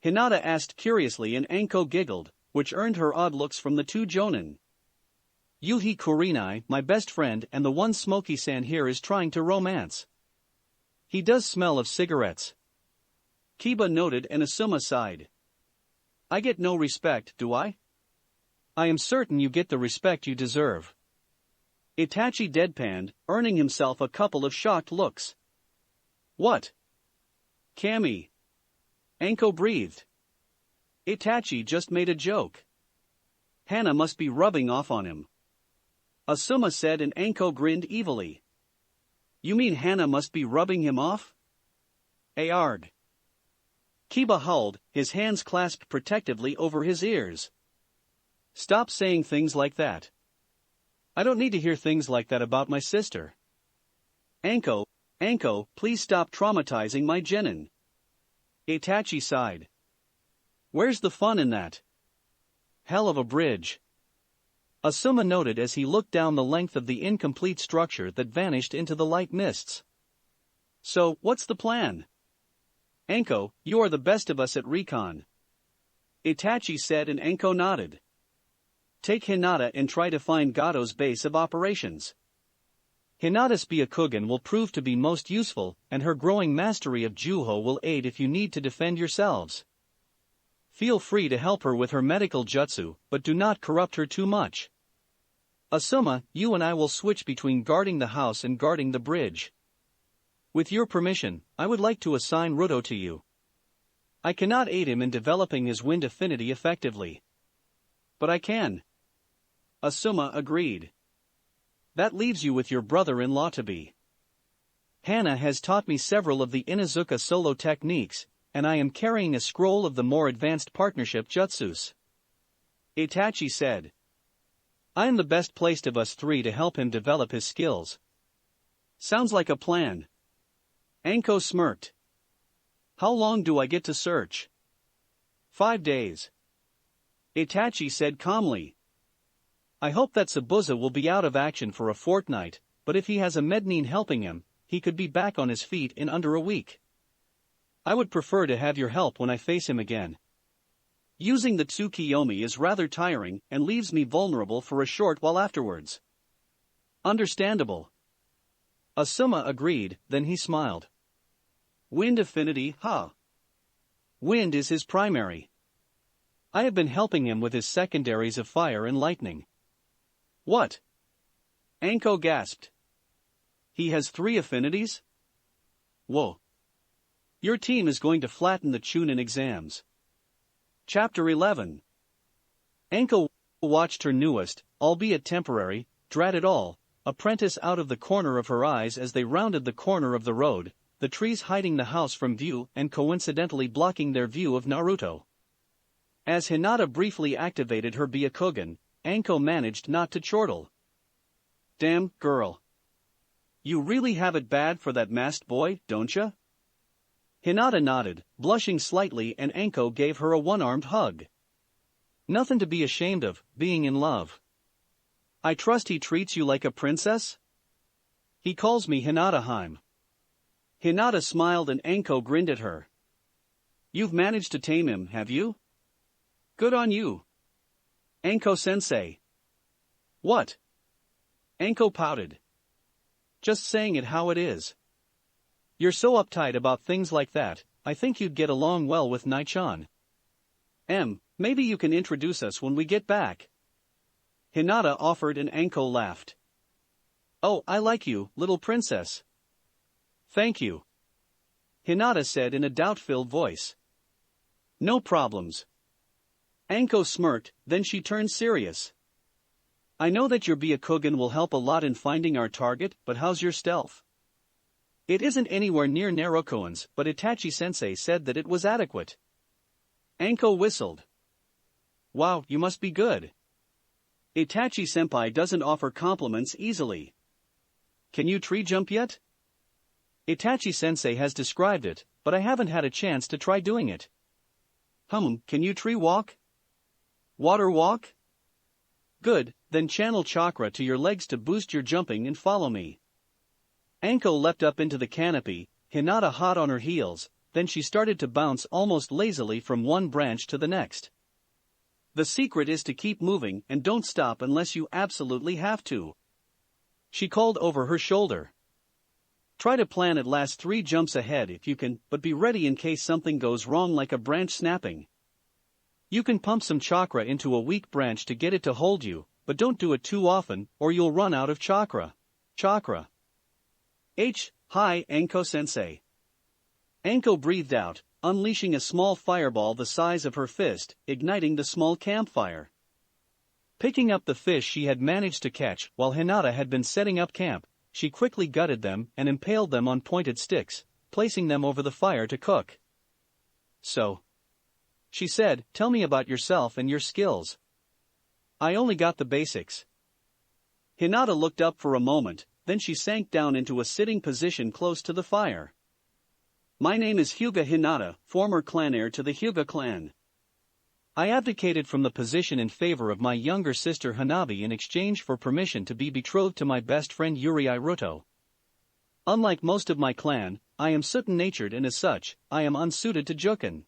Speaker 1: Hinata asked curiously and Anko giggled, which earned her odd looks from the two jonin. Yuhi Kurinai, my best friend and the one Smokey-san here is trying to romance. He does smell of cigarettes. Kiba noted and Asuma sighed. I get no respect, do I? I am certain you get the respect you deserve. Itachi deadpanned, earning himself a couple of shocked looks. What? Kami. Anko breathed. Itachi just made a joke. Hana must be rubbing off on him. Asuma said and Anko grinned evilly. You mean Hana must be rubbing him off? Arg. Kiba howled, his hands clasped protectively over his ears. Stop saying things like that. I don't need to hear things like that about my sister. Anko, please stop traumatizing my genin. Itachi sighed. Where's the fun in that? Hell of a bridge. Asuma noted as he looked down the length of the incomplete structure that vanished into the light mists. So, what's the plan? Anko, you are the best of us at recon. Itachi said and Anko nodded. Take Hinata and try to find Gato's base of operations. Hinata's Byakugan will prove to be most useful, and her growing mastery of Juho will aid if you need to defend yourselves. Feel free to help her with her medical jutsu, but do not corrupt her too much. Asuma, you and I will switch between guarding the house and guarding the bridge. With your permission, I would like to assign Ruto to you. I cannot aid him in developing his wind affinity effectively. But I can. Asuma agreed. That leaves you with your brother-in-law to be. Hana has taught me several of the Inazuka solo techniques, and I am carrying a scroll of the more advanced partnership jutsus. Itachi said. I am the best placed of us three to help him develop his skills. Sounds like a plan. Anko smirked. How long do I get to search? 5 days. Itachi said calmly. I hope that Zabuza will be out of action for a fortnight, but if he has a Mednin helping him, he could be back on his feet in under a week. I would prefer to have your help when I face him again. Using the Tsukiyomi is rather tiring and leaves me vulnerable for a short while afterwards. Understandable. Asuma agreed, then he smiled. Wind affinity, huh? Wind is his primary. I have been helping him with his secondaries of fire and lightning. What? Anko gasped. He has 3 affinities? Whoa. Your team is going to flatten the Chunin exams. Chapter 11. Anko watched her newest, albeit temporary, drat it all, apprentice out of the corner of her eyes as they rounded the corner of the road, the trees hiding the house from view and coincidentally blocking their view of Naruto. As Hinata briefly activated her Byakugan, Anko managed not to chortle. Damn, girl. You really have it bad for that masked boy, don't ya? Hinata nodded, blushing slightly, and Anko gave her a one-armed hug. Nothing to be ashamed of, being in love. I trust he treats you like a princess? He calls me Hinata-heim. Hinata smiled and Anko grinned at her. You've managed to tame him, have you? Good on you. Anko-sensei. What? Anko pouted. Just saying it how it is. You're so uptight about things like that, I think you'd get along well with Nai-chan. Maybe you can introduce us when we get back. Hinata offered and Anko laughed. Oh, I like you, little princess. Thank you. Hinata said in a doubt-filled voice. No problems. Anko smirked, then she turned serious. I know that your Byakugan will help a lot in finding our target, but how's your stealth? It isn't anywhere near Naruto-kun's, but Itachi-sensei said that it was adequate. Anko whistled. Wow, you must be good. Itachi-senpai doesn't offer compliments easily. Can you tree jump yet? Itachi-sensei has described it, but I haven't had a chance to try doing it. Can you tree walk? Water walk? Good, then channel chakra to your legs to boost your jumping and follow me. Anko leapt up into the canopy, Hinata hot on her heels, then she started to bounce almost lazily from one branch to the next. The secret is to keep moving and don't stop unless you absolutely have to. She called over her shoulder. Try to plan at last 3 jumps ahead if you can, but be ready in case something goes wrong like a branch snapping. You can pump some chakra into a weak branch to get it to hold you, but don't do it too often or you'll run out of chakra. Hi, Anko-sensei. Anko breathed out, unleashing a small fireball the size of her fist, igniting the small campfire. Picking up the fish she had managed to catch while Hinata had been setting up camp, she quickly gutted them and impaled them on pointed sticks, placing them over the fire to cook. So, she said, tell me about yourself and your skills. I only got the basics. Hinata looked up for a moment, then she sank down into a sitting position close to the fire. My name is Hyuga Hinata, former clan heir to the Hyuga clan. I abdicated from the position in favor of my younger sister Hanabi in exchange for permission to be betrothed to my best friend Yuri Iroto. Unlike most of my clan, I am soot-natured and as such, I am unsuited to Juken.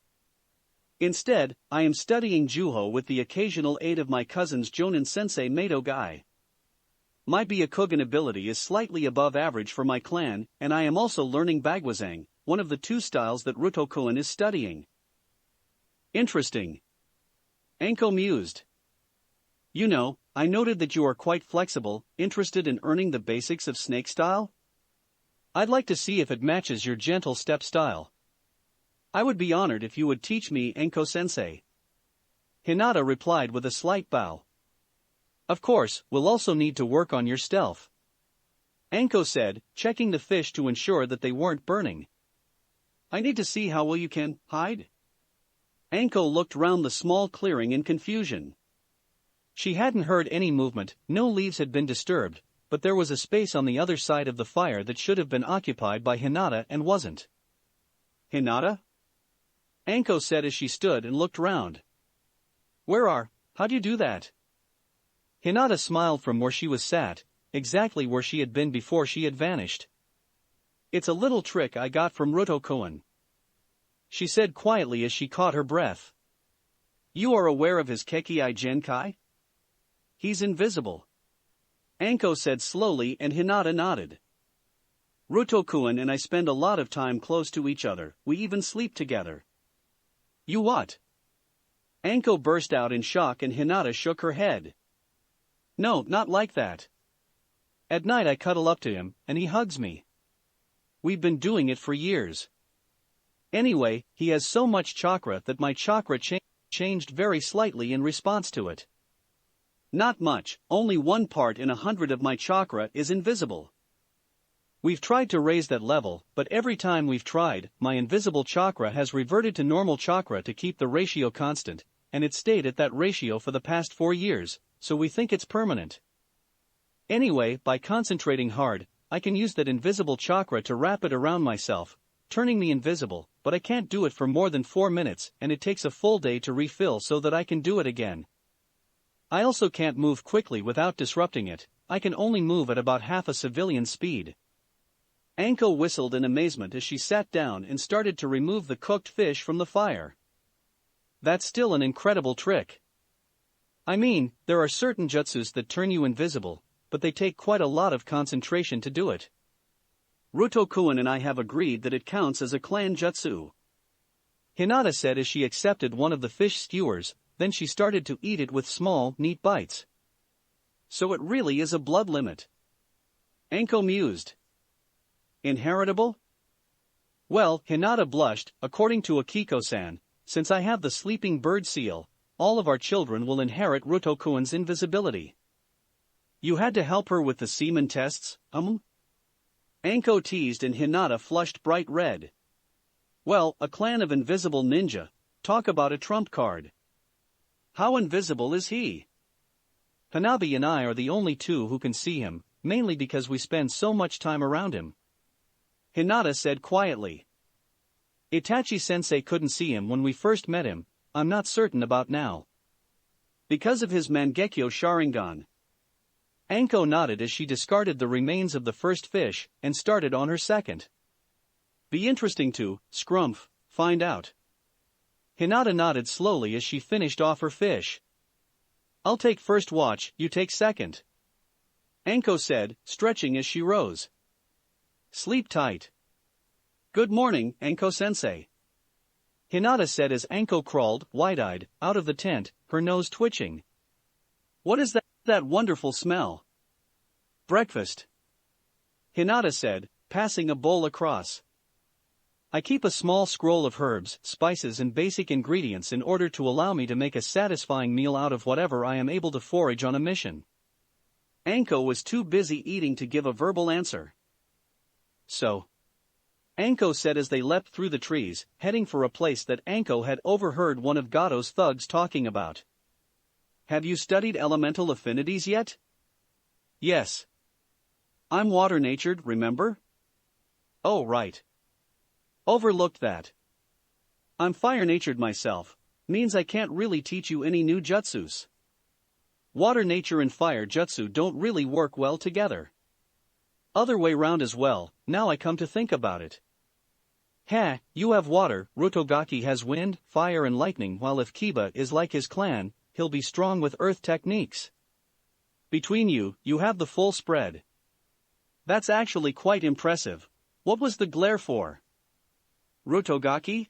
Speaker 1: Instead, I am studying Juho with the occasional aid of my cousins Jonin-sensei Mato Gai. My Byakugan ability is slightly above average for my clan, and I am also learning Bagwazang, one of the 2 styles that Ruto-kun is studying. Interesting. Anko mused. You know, I noted that you are quite flexible, interested in earning the basics of snake style? I'd like to see if it matches your gentle step style. I would be honored if you would teach me, Anko-sensei. Hinata replied with a slight bow. Of course, we'll also need to work on your stealth. Anko said, checking the fish to ensure that they weren't burning. I need to see how well you can hide. Anko looked round the small clearing in confusion. She hadn't heard any movement, no leaves had been disturbed, but there was a space on the other side of the fire that should have been occupied by Hinata and wasn't. Hinata? Anko said as she stood and looked round. How'd you do that? Hinata smiled from where she was sat, exactly where she had been before she had vanished. It's a little trick I got from Ruto-kun. She said quietly as she caught her breath. You are aware of his Kekkai Genkai? He's invisible. Anko said slowly and Hinata nodded. Ruto-kun and I spend a lot of time close to each other, we even sleep together. You what? Anko burst out in shock and Hinata shook her head. No, not like that. At night I cuddle up to him, and he hugs me. We've been doing it for years. Anyway, he has so much chakra that my chakra changed very slightly in response to it. Not much, only 1 part in 100 of my chakra is invisible. We've tried to raise that level, but every time we've tried, my invisible chakra has reverted to normal chakra to keep the ratio constant, and it stayed at that ratio for the past 4 years, so we think it's permanent. Anyway, by concentrating hard, I can use that invisible chakra to wrap it around myself, turning me invisible, but I can't do it for more than 4 minutes and it takes a full day to refill so that I can do it again. I also can't move quickly without disrupting it, I can only move at about half a civilian speed. Anko whistled in amazement as she sat down and started to remove the cooked fish from the fire. That's still an incredible trick. I mean, there are certain jutsus that turn you invisible, but they take quite a lot of concentration to do it. Ruto-kun and I have agreed that it counts as a clan jutsu. Hinata said as she accepted one of the fish skewers, then she started to eat it with small, neat bites. So it really is a blood limit. Anko mused. Inheritable? Well, Hinata blushed, according to Akiko-san, since I have the sleeping bird seal, all of our children will inherit Ruto-kun's invisibility. You had to help her with the semen tests, Anko teased and Hinata flushed bright red. Well, a clan of invisible ninja, talk about a trump card. How invisible is he? Hanabi and I are the only two who can see him, mainly because we spend so much time around him. Hinata said quietly. Itachi-sensei couldn't see him when we first met him, I'm not certain about now. Because of his Mangekyo Sharingan. Anko nodded as she discarded the remains of the first fish and started on her second. Be interesting to, Scrumph, find out. Hinata nodded slowly as she finished off her fish. I'll take first watch, you take second. Anko said, stretching as she rose. Sleep tight. Good morning, Anko-sensei. Hinata said as Anko crawled, wide-eyed, out of the tent, her nose twitching. What is that wonderful smell? Breakfast. Hinata said, passing a bowl across. I keep a small scroll of herbs, spices and basic ingredients in order to allow me to make a satisfying meal out of whatever I am able to forage on a mission. Anko was too busy eating to give a verbal answer. So. Anko said as they leapt through the trees, heading for a place that Anko had overheard one of Gato's thugs talking about. Have you studied elemental affinities yet? Yes. I'm water-natured, remember? Oh, right. Overlooked that. I'm fire-natured myself, means I can't really teach you any new jutsus. Water nature and fire jutsu don't really work well together. Other way round as well, now I come to think about it. You have water, Rutogaki has wind, fire and lightning, while if Kiba is like his clan, he'll be strong with earth techniques. Between you, you have the full spread. That's actually quite impressive. What was the glare for? Rutogaki?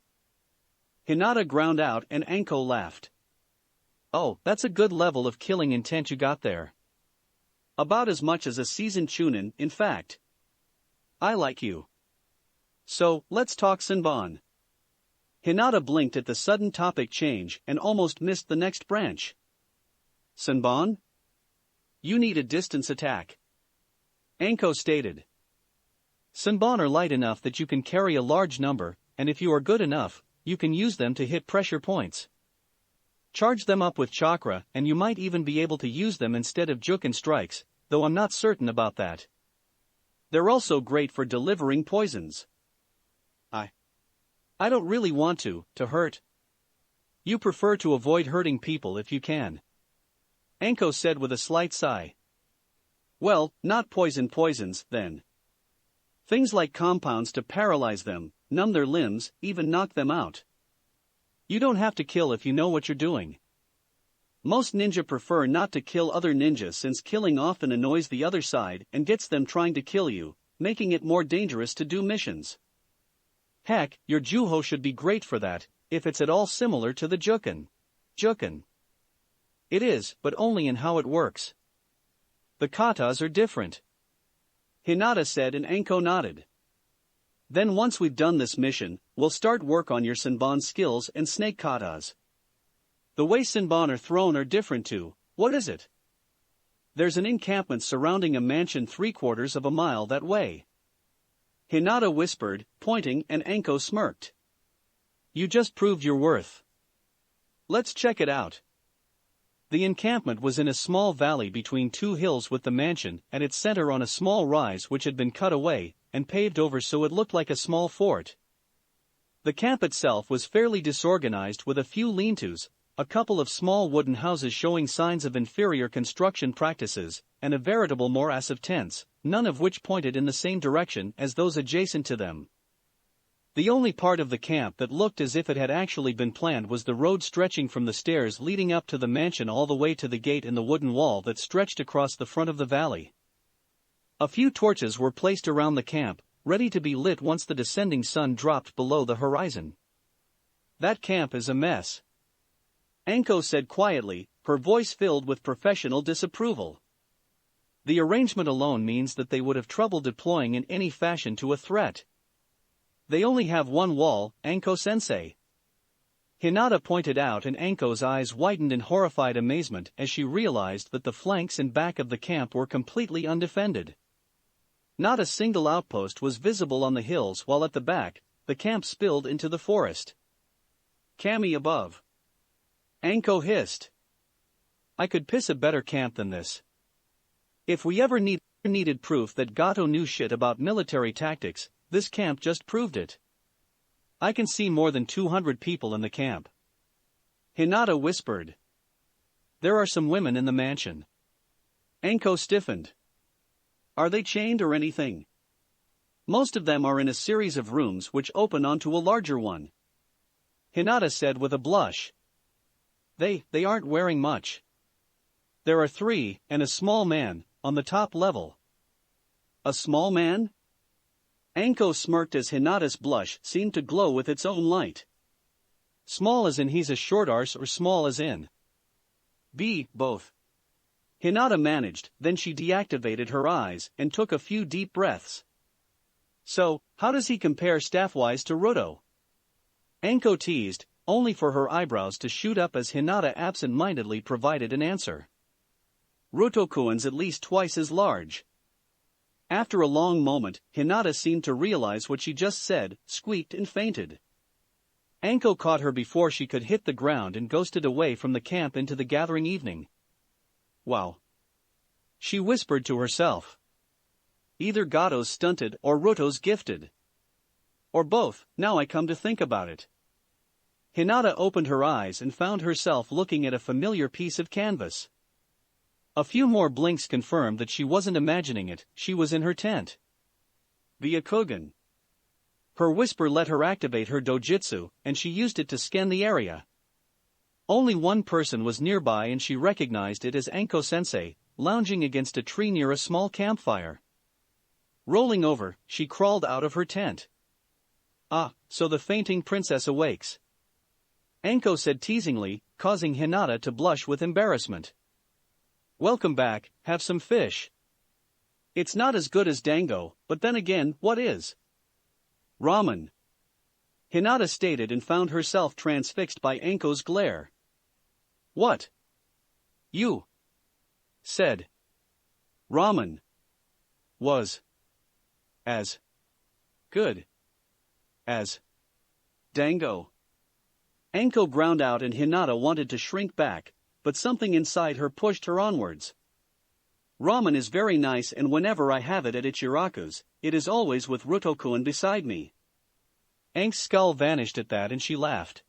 Speaker 1: Hinata ground out and Anko laughed. Oh, that's a good level of killing intent you got there. About as much as a seasoned chunin, in fact. I like you. So, let's talk Senbon. Hinata blinked at the sudden topic change and almost missed the next branch. Senbon? You need a distance attack. Anko stated. Senbon are light enough that you can carry a large number, and if you are good enough, you can use them to hit pressure points. Charge them up with chakra and you might even be able to use them instead of juken strikes, though I'm not certain about that. They're also great for delivering poisons. I don't really want to hurt. You prefer to avoid hurting people if you can. Anko said with a slight sigh. Well, not poisons, then. Things like compounds to paralyze them, numb their limbs, even knock them out. You don't have to kill if you know what you're doing. Most ninja prefer not to kill other ninjas since killing often annoys the other side and gets them trying to kill you, making it more dangerous to do missions. Heck, your Juho should be great for that, if it's at all similar to the Juken. Juken. It is, but only in how it works. The katas are different. Hinata said and Anko nodded. Then once we've done this mission, we'll start work on your Senbon skills and snake katas. The way Senbon are thrown are different too. What is it? There's an encampment surrounding a mansion 3/4 of a mile that way. Hinata whispered, pointing, and Anko smirked. You just proved your worth. Let's check it out. The encampment was in a small valley between two hills with the mansion at its center on a small rise which had been cut away and paved over so it looked like a small fort. The camp itself was fairly disorganized with a few lean-tos, a couple of small wooden houses showing signs of inferior construction practices, and a veritable morass of tents, none of which pointed in the same direction as those adjacent to them. The only part of the camp that looked as if it had actually been planned was the road stretching from the stairs leading up to the mansion all the way to the gate in the wooden wall that stretched across the front of the valley. A few torches were placed around the camp, ready to be lit once the descending sun dropped below the horizon. "That camp is a mess," Anko said quietly, her voice filled with professional disapproval. "The arrangement alone means that they would have trouble deploying in any fashion to a threat. They only have one wall, Anko-sensei." Hinata pointed out and Anko's eyes widened in horrified amazement as she realized that the flanks and back of the camp were completely undefended. Not a single outpost was visible on the hills while at the back, the camp spilled into the forest. "Kami above," Anko hissed. "I could piss a better camp than this. If we ever needed proof that Gato knew shit about military tactics, this camp just proved it. I can see more than 200 people in the camp." Hinata whispered. "There are some women in the mansion." Anko stiffened. "Are they chained or anything?" "Most of them are in a series of rooms which open onto a larger one," Hinata said with a blush. They aren't wearing much. There are 3, and a small man, on the top level." "A small man?" Anko smirked as Hinata's blush seemed to glow with its own light. "Small as in he's a short arse or small as in?" Both." Hinata managed, then she deactivated her eyes and took a few deep breaths. "So, how does he compare staff-wise to Ruto?" Anko teased, only for her eyebrows to shoot up as Hinata absent-mindedly provided an answer. "Ruto-kun's at least twice as large." After a long moment, Hinata seemed to realize what she just said, squeaked and fainted. Anko caught her before she could hit the ground and ghosted away from the camp into the gathering evening. "Wow," she whispered to herself. "Either Gato's stunted or Ruto's gifted. Or both, now I come to think about it." Hinata opened her eyes and found herself looking at a familiar piece of canvas. A few more blinks confirmed that she wasn't imagining it, she was in her tent. The Akugan. Her whisper let her activate her dojutsu, and she used it to scan the area. Only one person was nearby and she recognized it as Anko-sensei, lounging against a tree near a small campfire. Rolling over, she crawled out of her tent. "Ah, so the fainting princess awakes," Anko said teasingly, causing Hinata to blush with embarrassment. "Welcome back, have some fish." "It's not as good as dango, but then again, what is?" "Ramen," Hinata stated and found herself transfixed by Anko's glare. "What?" "You said ramen was as good as dango." Anko ground out and Hinata wanted to shrink back, but something inside her pushed her onwards. "Ramen is very nice and whenever I have it at Ichiraku's, it is always with Ruto-kun beside me." Ank's skull vanished at that and she laughed.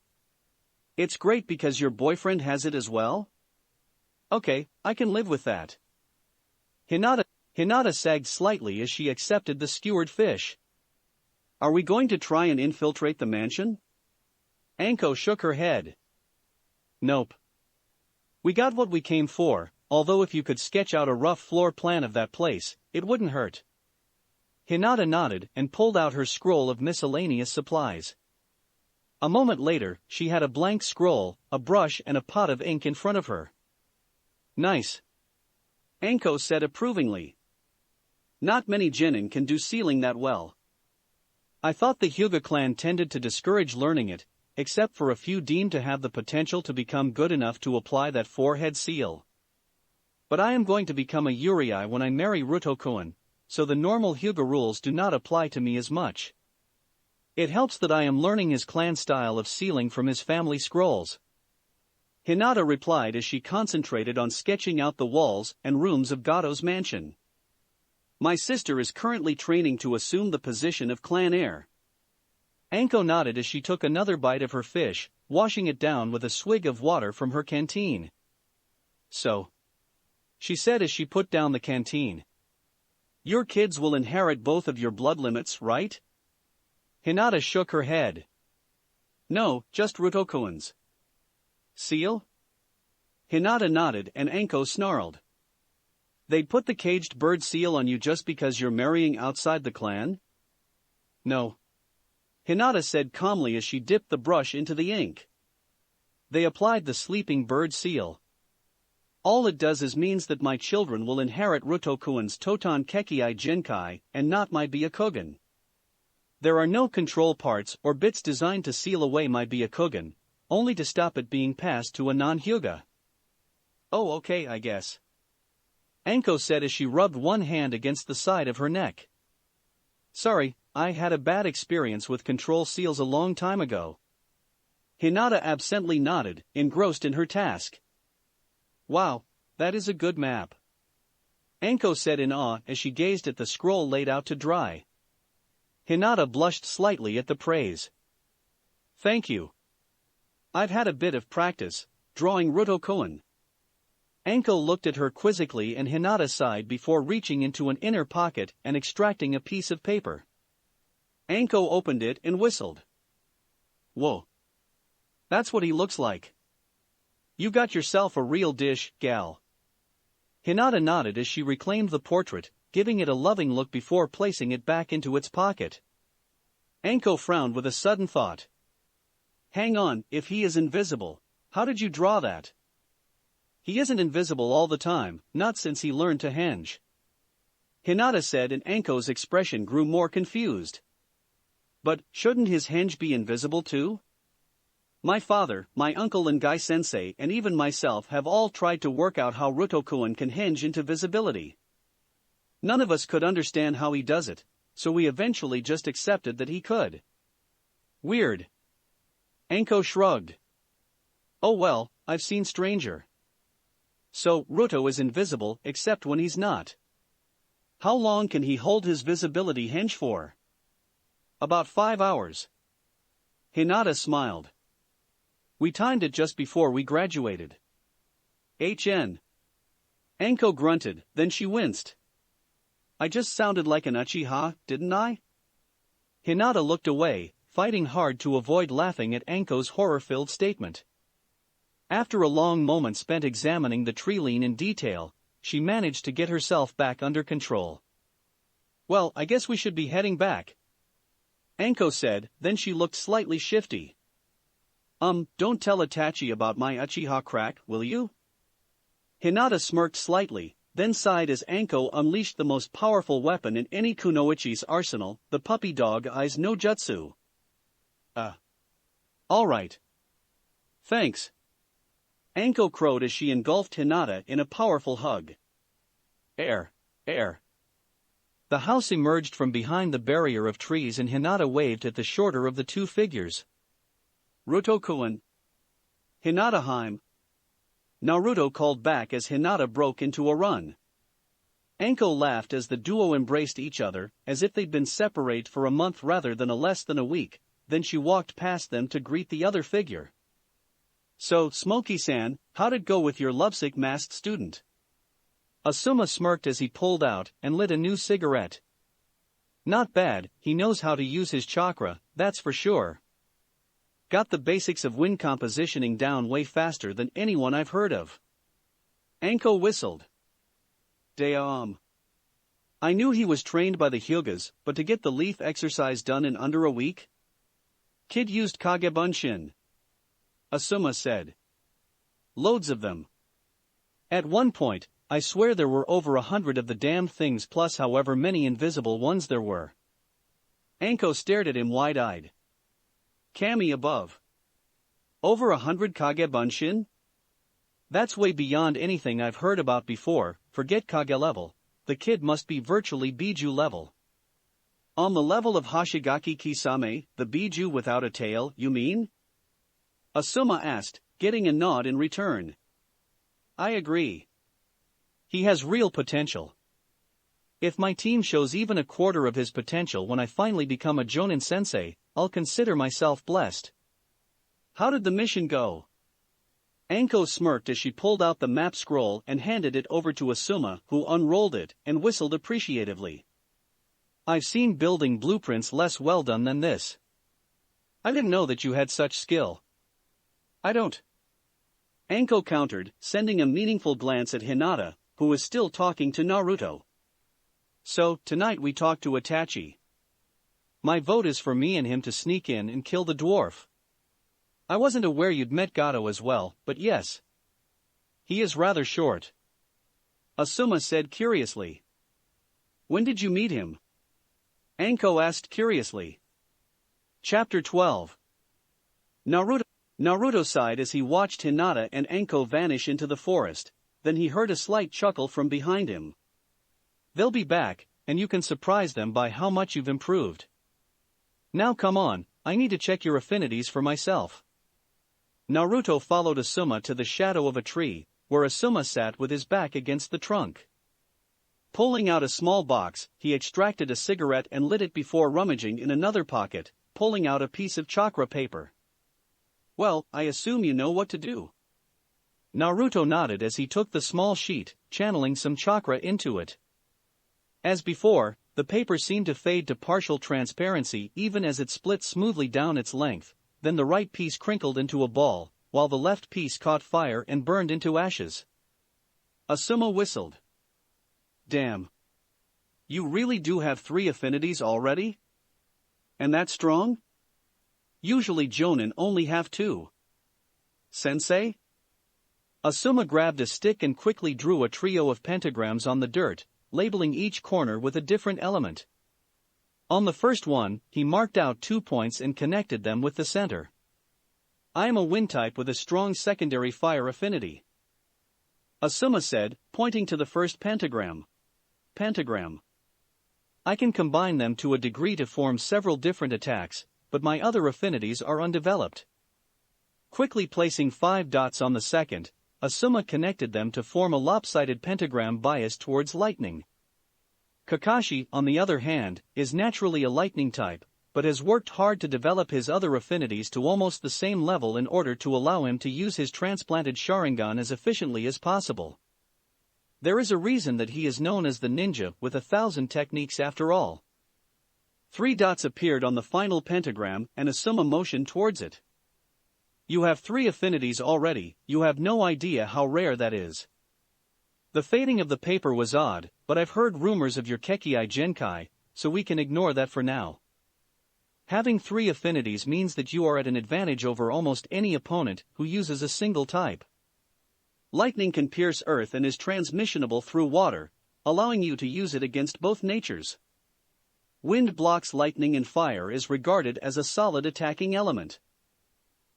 Speaker 1: "It's great because your boyfriend has it as well?" "Okay, I can live with that." Hinata sagged slightly as she accepted the skewered fish. "Are we going to try and infiltrate the mansion?" Anko shook her head. "Nope. We got what we came for, although if you could sketch out a rough floor plan of that place, it wouldn't hurt." Hinata nodded and pulled out her scroll of miscellaneous supplies. A moment later, she had a blank scroll, a brush and a pot of ink in front of her. "Nice," Anko said approvingly. "Not many genin can do sealing that well. I thought the Hyuga clan tended to discourage learning it, except for a few deemed to have the potential to become good enough to apply that forehead seal. But I am going to become a Yurei when I marry Ruto-kun, so the normal Hyuga rules do not apply to me as much. It helps that I am learning his clan style of sealing from his family scrolls." Hinata replied as she concentrated on sketching out the walls and rooms of Gato's mansion. My sister is currently training to assume the position of clan heir. Anko nodded as she took another bite of her fish, washing it down with a swig of water from her canteen. So, she said as she put down the canteen. Your kids will inherit both of your blood limits, right? Hinata shook her head. No, just Rutokuin's. Seal? Hinata nodded and Anko snarled. They'd put the caged bird seal on you just because you're marrying outside the clan? No. Hinata said calmly as she dipped the brush into the ink. They applied the sleeping bird seal. All it does is means that my children will inherit Rutokuin's Totan Kekkai Genkai and not my Byakugan. There are no control parts or bits designed to seal away my Byakugan, only to stop it being passed to a non-Hyuga. Oh, okay, I guess. Anko said as she rubbed one hand against the side of her neck. Sorry, I had a bad experience with control seals a long time ago. Hinata absently nodded, engrossed in her task. Wow, that is a good map. Anko said in awe as she gazed at the scroll laid out to dry. Hinata blushed slightly at the praise. Thank you. I've had a bit of practice, drawing Rutokuin. Anko looked at her quizzically and Hinata sighed before reaching into an inner pocket and extracting a piece of paper. Anko opened it and whistled. Whoa. That's what he looks like. You got yourself a real dish, gal. Hinata nodded as she reclaimed the portrait, giving it a loving look before placing it back into its pocket. Anko frowned with a sudden thought. Hang on, if he is invisible, how did you draw that? He isn't invisible all the time, not since he learned to henge. Hinata said and Anko's expression grew more confused. But, shouldn't his henge be invisible too? My father, my uncle and Gai-sensei and even myself have all tried to work out how Rutokuin can henge into visibility. None of us could understand how he does it, so we eventually just accepted that he could. Weird. Anko shrugged. Oh well, I've seen stranger. So, Ruto is invisible except when he's not. How long can he hold his visibility henge for? About 5 hours. Hinata smiled. We timed it just before we graduated. HN. Anko grunted, then she winced. I just sounded like an Uchiha, didn't I? Hinata looked away, fighting hard to avoid laughing at Anko's horror-filled statement. After a long moment spent examining the tree line in detail, she managed to get herself back under control. Well, I guess we should be heading back. Anko said, then she looked slightly shifty. Don't tell Itachi about my Uchiha crack, will you? Hinata smirked slightly, then sighed as Anko unleashed the most powerful weapon in any kunoichi's arsenal, the puppy dog eyes no jutsu. All right. Thanks. Anko crowed as she engulfed Hinata in a powerful hug. Air. The house emerged from behind the barrier of trees and Hinata waved at the shorter of the two figures. Rutokuin. Hinata-heim. Naruto called back as Hinata broke into a run. Anko laughed as the duo embraced each other, as if they'd been separate for a month rather than less than a week, then she walked past them to greet the other figure. So, Smokey-san, how'd it go with your lovesick masked student? Asuma smirked as he pulled out and lit a new cigarette. Not bad, he knows how to use his chakra, that's for sure. Got the basics of wind compositioning down way faster than anyone I've heard of. Anko whistled. Damn. I knew he was trained by the Hyugas, but to get the leaf exercise done in under a week? Kid used Kagebunshin. Asuma said. Loads of them. At one point, I swear there were over 100 of the damned things plus however many invisible ones there were. Anko stared at him wide-eyed. Kami above. Over 100 Kagebunshin? That's way beyond anything I've heard about before, forget Kage level, the kid must be virtually Biju level. On the level of Hashigaki Kisame, the Biju without a tail, you mean? Asuma asked, getting a nod in return. I agree. He has real potential. If my team shows even a quarter of his potential when I finally become a Jonin sensei, I'll consider myself blessed. How did the mission go? Anko smirked as she pulled out the map scroll and handed it over to Asuma, who unrolled it and whistled appreciatively. I've seen building blueprints less well done than this. I didn't know that you had such skill. I don't. Anko countered, sending a meaningful glance at Hinata, who was still talking to Naruto. So, tonight we talk to Itachi. My vote is for me and him to sneak in and kill the dwarf. I wasn't aware you'd met Gato as well, but yes. He is rather short. Asuma said curiously. When did you meet him? Anko asked curiously. Chapter 12. Naruto sighed as he watched Hinata and Anko vanish into the forest, then he heard a slight chuckle from behind him. They'll be back, and you can surprise them by how much you've improved. Now come on, I need to check your affinities for myself. Naruto followed Asuma to the shadow of a tree, where Asuma sat with his back against the trunk. Pulling out a small box, he extracted a cigarette and lit it before rummaging in another pocket, pulling out a piece of chakra paper. Well, I assume you know what to do. Naruto nodded as he took the small sheet, channeling some chakra into it. As before, the paper seemed to fade to partial transparency even as it split smoothly down its length, then the right piece crinkled into a ball, while the left piece caught fire and burned into ashes. Asuma whistled. Damn. You really do have 3 affinities already? And that strong? Usually Jonin only have 2. Sensei? Asuma grabbed a stick and quickly drew a trio of pentagrams on the dirt, labeling each corner with a different element. On the first one, he marked out 2 points and connected them with the center. I am a wind type with a strong secondary fire affinity. Asuma said, pointing to the first pentagram. Pentagram. I can combine them to a degree to form several different attacks, but my other affinities are undeveloped. Quickly placing 5 dots on the second, Asuma connected them to form a lopsided pentagram biased towards lightning. Kakashi, on the other hand, is naturally a lightning type, but has worked hard to develop his other affinities to almost the same level in order to allow him to use his transplanted Sharingan as efficiently as possible. There is a reason that he is known as the ninja with 1,000 techniques after all. 3 dots appeared on the final pentagram and Asuma motioned towards it. You have 3 affinities already, you have no idea how rare that is. The fading of the paper was odd, but I've heard rumors of your Kekkai Genkai, so we can ignore that for now. Having 3 affinities means that you are at an advantage over almost any opponent who uses a single type. Lightning can pierce earth and is transmissionable through water, allowing you to use it against both natures. Wind blocks lightning and fire is regarded as a solid attacking element.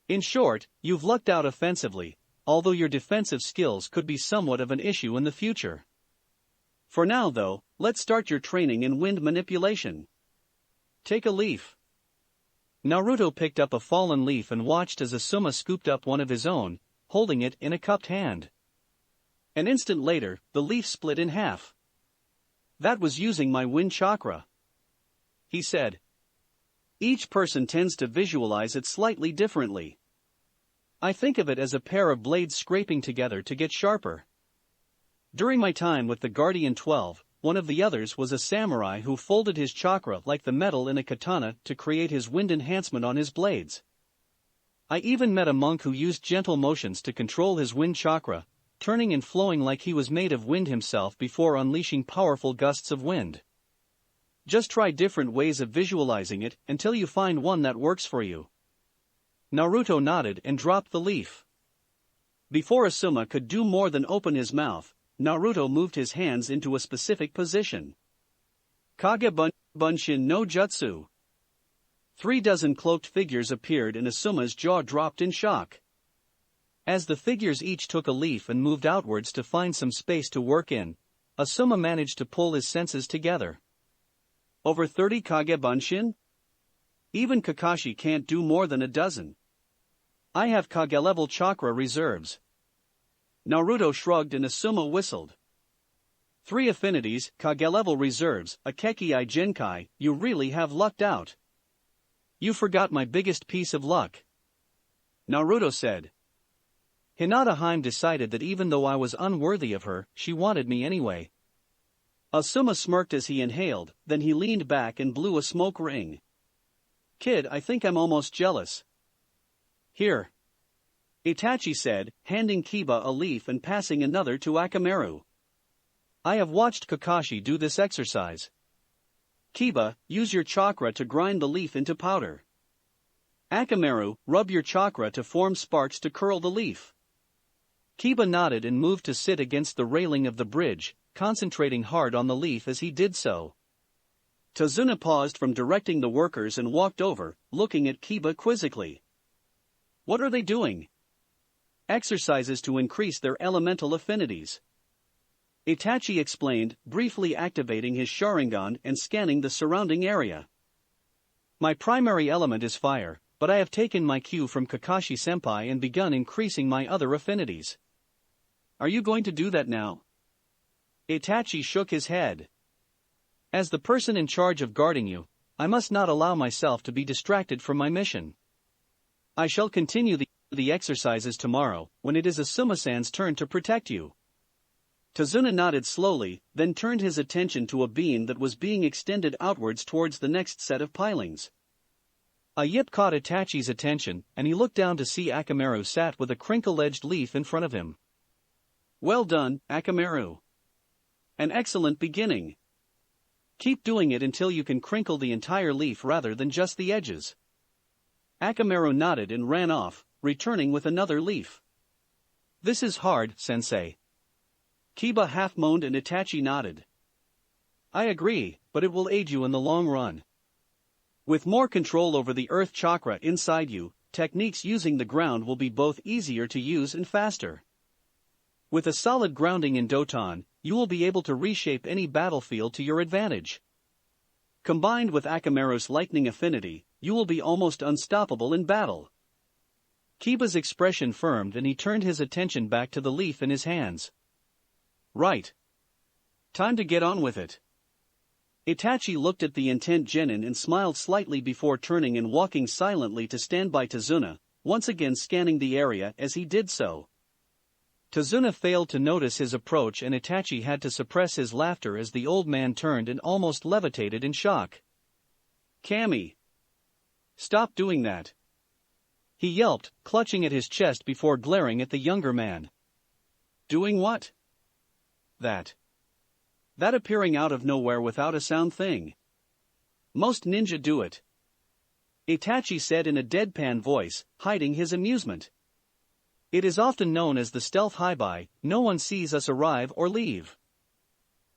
Speaker 1: In short, you've lucked out offensively, although your defensive skills could be somewhat of an issue in the future. For now though, let's start your training in wind manipulation. Take a leaf. Naruto picked up a fallen leaf and watched as Asuma scooped up one of his own, holding it in a cupped hand. An instant later, the leaf split in half. That was using my wind chakra, he said. Each person tends to visualize it slightly differently. I think of it as a pair of blades scraping together to get sharper. During my time with the Guardian 12, one of the others was a samurai who folded his chakra like the metal in a katana to create his wind enhancement on his blades. I even met a monk who used gentle motions to control his wind chakra, turning and flowing like he was made of wind himself before unleashing powerful gusts of wind. Just try different ways of visualizing it until you find one that works for you. Naruto nodded and dropped the leaf. Before Asuma could do more than open his mouth, Naruto moved his hands into a specific position. Kage Bunshin no Jutsu. 3 dozen cloaked figures appeared and Asuma's jaw dropped in shock. As the figures each took a leaf and moved outwards to find some space to work in, Asuma managed to pull his senses together. Over 30 Kage Bunshin? Even Kakashi can't do more than a dozen. I have Kage-level chakra reserves. Naruto shrugged and Asuma whistled. 3 affinities, Kage-level reserves, a Kekkai Genkai, you really have lucked out. You forgot my biggest piece of luck. Naruto said. Hinata Haim decided that even though I was unworthy of her, she wanted me anyway. Asuma smirked as he inhaled, then he leaned back and blew a smoke ring. Kid, I think I'm almost jealous. Here. Itachi said, handing Kiba a leaf and passing another to Akamaru. I have watched Kakashi do this exercise. Kiba, use your chakra to grind the leaf into powder. Akamaru, rub your chakra to form sparks to curl the leaf. Kiba nodded and moved to sit against the railing of the bridge, concentrating hard on the leaf as he did so. Tazuna paused from directing the workers and walked over, looking at Kiba quizzically. What are they doing? Exercises to increase their elemental affinities. Itachi explained, briefly activating his Sharingan and scanning the surrounding area. My primary element is fire, but I have taken my cue from Kakashi-senpai and begun increasing my other affinities. Are you going to do that now? Itachi shook his head. As the person in charge of guarding you, I must not allow myself to be distracted from my mission. I shall continue the exercises tomorrow, when it is Asuma-san's turn to protect you. Tazuna nodded slowly, then turned his attention to a beam that was being extended outwards towards the next set of pilings. A yip caught Itachi's attention, and he looked down to see Akamaru sat with a crinkle-edged leaf in front of him. Well done, Akamaru. An excellent beginning. Keep doing it until you can crinkle the entire leaf rather than just the edges. Akamaru nodded and ran off, returning with another leaf. This is hard, sensei. Kiba half moaned and Itachi nodded. I agree, but it will aid you in the long run. With more control over the earth chakra inside you, techniques using the ground will be both easier to use and faster. With a solid grounding in Doton, you will be able to reshape any battlefield to your advantage. Combined with Akamaru's lightning affinity, you will be almost unstoppable in battle. Kiba's expression firmed and he turned his attention back to the leaf in his hands. Right. Time to get on with it. Itachi looked at the intent genin and smiled slightly before turning and walking silently to stand by Tazuna, once again scanning the area as he did so. Tazuna failed to notice his approach and Itachi had to suppress his laughter as the old man turned and almost levitated in shock. Kami! Stop doing that! He yelped, clutching at his chest before glaring at the younger man. Doing what? That appearing out of nowhere without a sound thing. Most ninja do it. Itachi said in a deadpan voice, hiding his amusement. It is often known as the stealth highbye, no one sees us arrive or leave.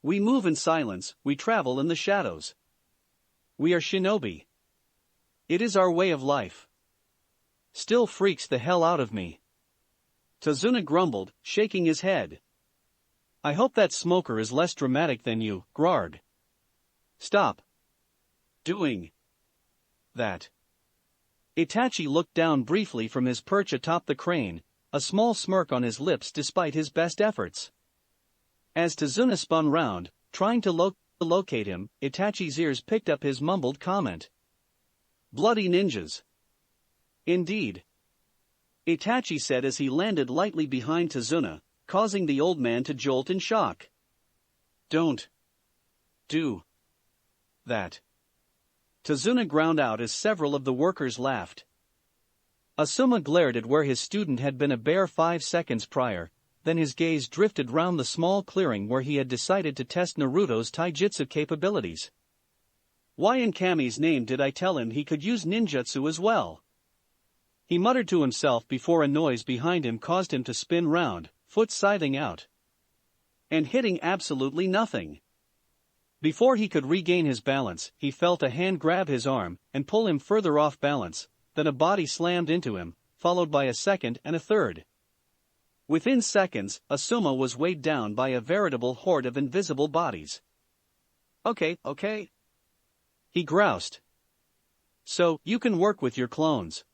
Speaker 1: We move in silence, we travel in the shadows. We are shinobi. It is our way of life. Still freaks the hell out of me. Tazuna grumbled, shaking his head. I hope that smoker is less dramatic than you, Grard. Stop. Doing that. Itachi looked down briefly from his perch atop the crane, a small smirk on his lips despite his best efforts. As Tazuna spun round, trying to locate him, Itachi's ears picked up his mumbled comment. Bloody ninjas. Indeed. Itachi said as he landed lightly behind Tazuna, causing the old man to jolt in shock. Don't do that. Tazuna ground out as several of the workers laughed. Asuma glared at where his student had been a bare 5 seconds prior, then his gaze drifted round the small clearing where he had decided to test Naruto's taijutsu capabilities. Why in Kami's name did I tell him he could use ninjutsu as well? He muttered to himself before a noise behind him caused him to spin round, foot scything out. And hitting absolutely nothing. Before he could regain his balance, he felt a hand grab his arm and pull him further off balance. Then a body slammed into him, followed by a second and a third. Within seconds, Asuma was weighed down by a veritable horde of invisible bodies. Okay. He groused. So, you can work with your clones.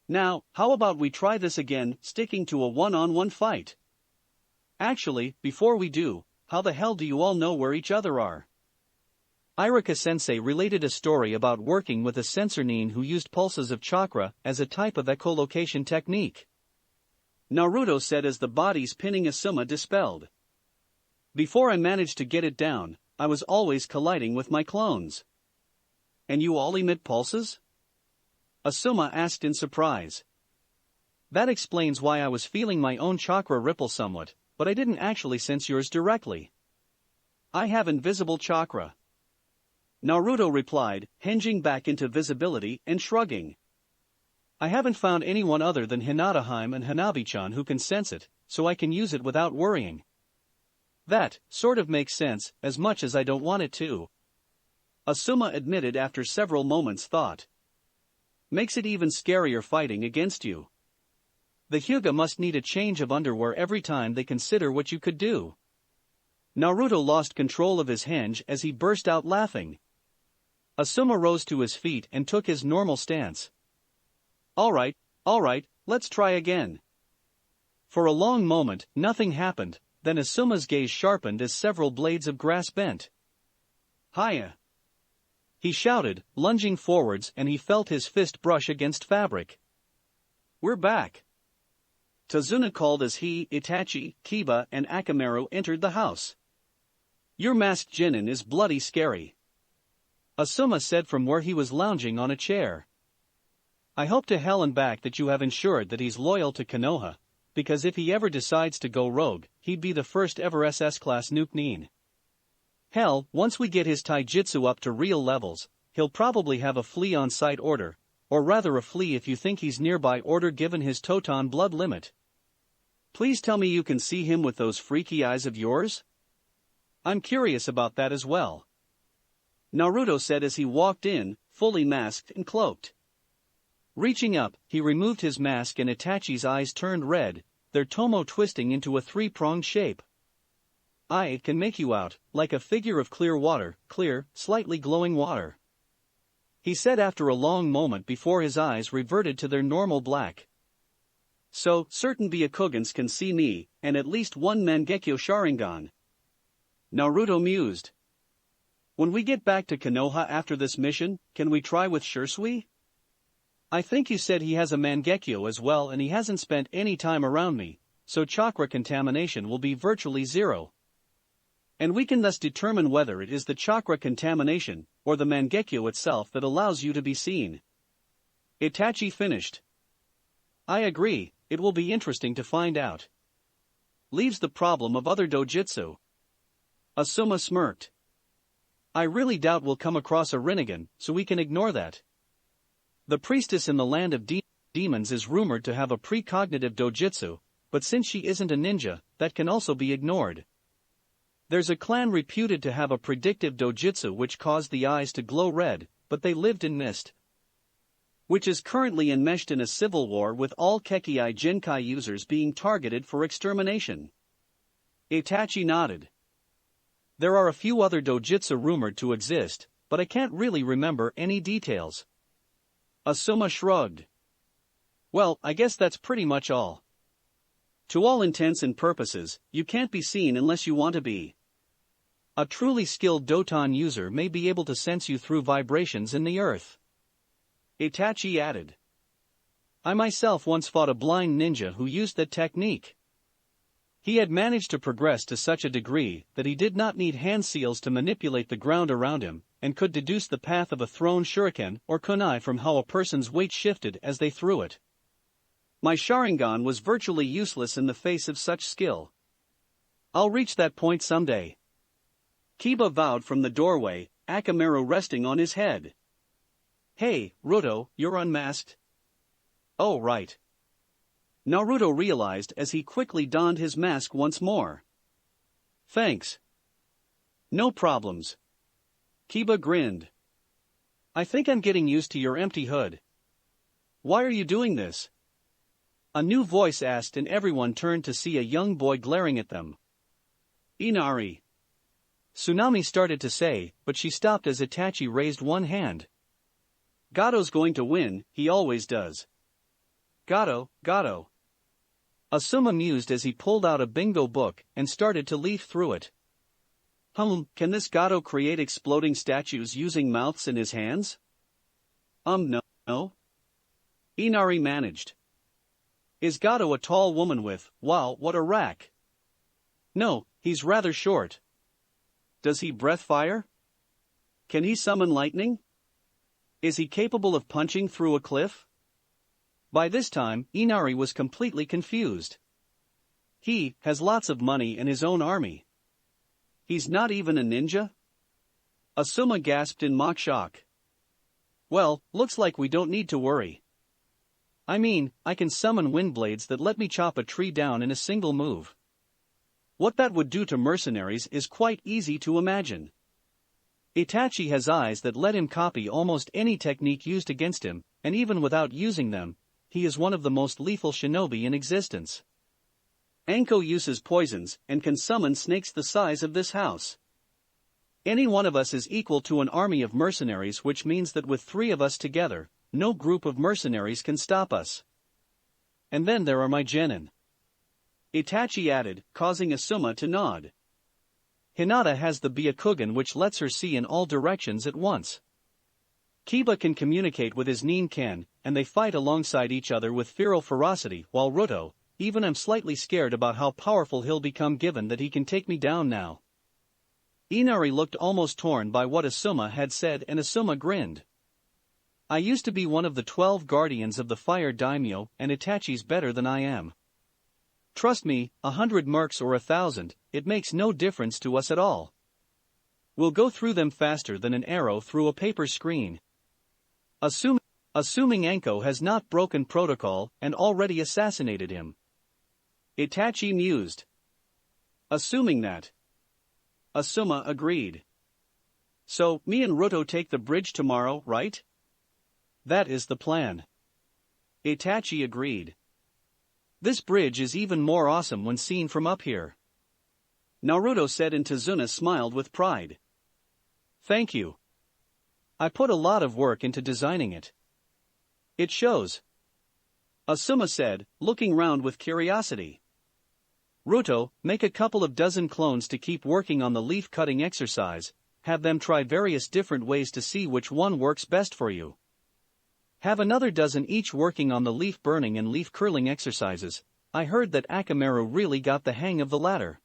Speaker 1: Now, how about we try this again, sticking to a one-on-one fight? Actually, before we do, how the hell do you all know where each other are? Irika-sensei related a story about working with a sensor nin who used pulses of chakra as a type of echolocation technique. Naruto said as the bodies pinning Asuma dispelled. Before I managed to get it down, I was always colliding with my clones. And you all emit pulses? Asuma asked in surprise. That explains why I was feeling my own chakra ripple somewhat, but I didn't actually sense yours directly. I have invisible chakra. Naruto replied, hinging back into visibility and shrugging. I haven't found anyone other than Hinata-hime and Hanabi-chan who can sense it, so I can use it without worrying. That sort of makes sense, as much as I don't want it to. Asuma admitted after several moments' thought. Makes it even scarier fighting against you. The Hyuga must need a change of underwear every time they consider what you could do. Naruto lost control of his henge as he burst out laughing. Asuma rose to his feet and took his normal stance. Alright, let's try again. For a long moment, nothing happened, then Asuma's gaze sharpened as several blades of grass bent. Hiya! He shouted, lunging forwards, and he felt his fist brush against fabric. We're back! Tazuna called as he, Itachi, Kiba, and Akamaru entered the house. Your masked genin is bloody scary. Asuma said from where he was lounging on a chair. I hope to hell and back that you have ensured that he's loyal to Konoha, because if he ever decides to go rogue, he'd be the first ever SS-class nuke nin. Hell, once we get his taijutsu up to real levels, he'll probably have a flea on sight order, or rather a flea if you think he's nearby order given his Toton blood limit. Please tell me you can see him with those freaky eyes of yours? I'm curious about that as well. Naruto said as he walked in, fully masked and cloaked. Reaching up, he removed his mask and Itachi's eyes turned red, their tomo twisting into a three-pronged shape. I can make you out, like a figure of clear water, clear, slightly glowing water. He said after a long moment before his eyes reverted to their normal black. So, certain Byakugans can see me, and at least one Mangekyo Sharingan. Naruto mused. When we get back to Konoha after this mission, can we try with Shursui? I think you said he has a Mangekyo as well and he hasn't spent any time around me, so chakra contamination will be virtually zero. And we can thus determine whether it is the chakra contamination, or the Mangekyo itself that allows you to be seen. Itachi finished. I agree, it will be interesting to find out. Leaves the problem of other dojutsu. Asuma smirked. I really doubt we'll come across a Rinnegan, so we can ignore that. The priestess in the land of demons is rumored to have a precognitive dojutsu, but since she isn't a ninja, that can also be ignored. There's a clan reputed to have a predictive dojutsu which caused the eyes to glow red, but they lived in mist. Which is currently enmeshed in a civil war with all Kekkai Genkai users being targeted for extermination. Itachi nodded. There are a few other dojutsu rumored to exist, but I can't really remember any details. Asuma shrugged. Well, I guess that's pretty much all. To all intents and purposes, you can't be seen unless you want to be. A truly skilled Doton user may be able to sense you through vibrations in the earth. Itachi added. I myself once fought a blind ninja who used that technique. He had managed to progress to such a degree that he did not need hand seals to manipulate the ground around him, and could deduce the path of a thrown shuriken or kunai from how a person's weight shifted as they threw it. My Sharingan was virtually useless in the face of such skill. I'll reach that point someday. Kiba vowed from the doorway, Akamaru resting on his head. Hey, Ruto, you're unmasked? Oh right. Naruto realized as he quickly donned his mask once more. Thanks. No problems. Kiba grinned. I think I'm getting used to your empty hood. Why are you doing this? A new voice asked and everyone turned to see a young boy glaring at them. Inari. Tsunami started to say, but she stopped as Itachi raised one hand. Gato's going to win, he always does. Gato. Asuma mused as he pulled out a bingo book and started to leaf through it. Can this Gato create exploding statues using mouths in his hands? No. Inari managed. Is Gato a tall woman with, wow, what a rack? No, he's rather short. Does he breath fire? Can he summon lightning? Is he capable of punching through a cliff? By this time, Inari was completely confused. He has lots of money and his own army. He's not even a ninja? Asuma gasped in mock shock. Well, looks like we don't need to worry. I mean, I can summon wind blades that let me chop a tree down in a single move. What that would do to mercenaries is quite easy to imagine. Itachi has eyes that let him copy almost any technique used against him, and even without using them, he is one of the most lethal shinobi in existence. Anko uses poisons and can summon snakes the size of this house. Any one of us is equal to an army of mercenaries, which means that with 3 of us together, no group of mercenaries can stop us. And then there are my genin. Itachi added, causing Asuma to nod. Hinata has the Byakugan, which lets her see in all directions at once. Kiba can communicate with his Ninken, and they fight alongside each other with feral ferocity, while Ruto, even I'm slightly scared about how powerful he'll become given that he can take me down now. Inari looked almost torn by what Asuma had said, and Asuma grinned. I used to be one of the 12 guardians of the fire daimyo, and Itachi's better than I am. Trust me, 100 mercs or 1,000, it makes no difference to us at all. We'll go through them faster than an arrow through a paper screen. Assuming Anko has not broken protocol and already assassinated him. Itachi mused. Assuming that. Asuma agreed. So, me and Ruto take the bridge tomorrow, right? That is the plan. Itachi agreed. This bridge is even more awesome when seen from up here. Naruto said, and Tazuna smiled with pride. Thank you. I put a lot of work into designing it. It shows. Asuma said, looking round with curiosity. Ruto, make a couple of dozen clones to keep working on the leaf cutting exercise, have them try various different ways to see which one works best for you. Have another dozen each working on the leaf burning and leaf curling exercises. I heard that Akamaru really got the hang of the latter.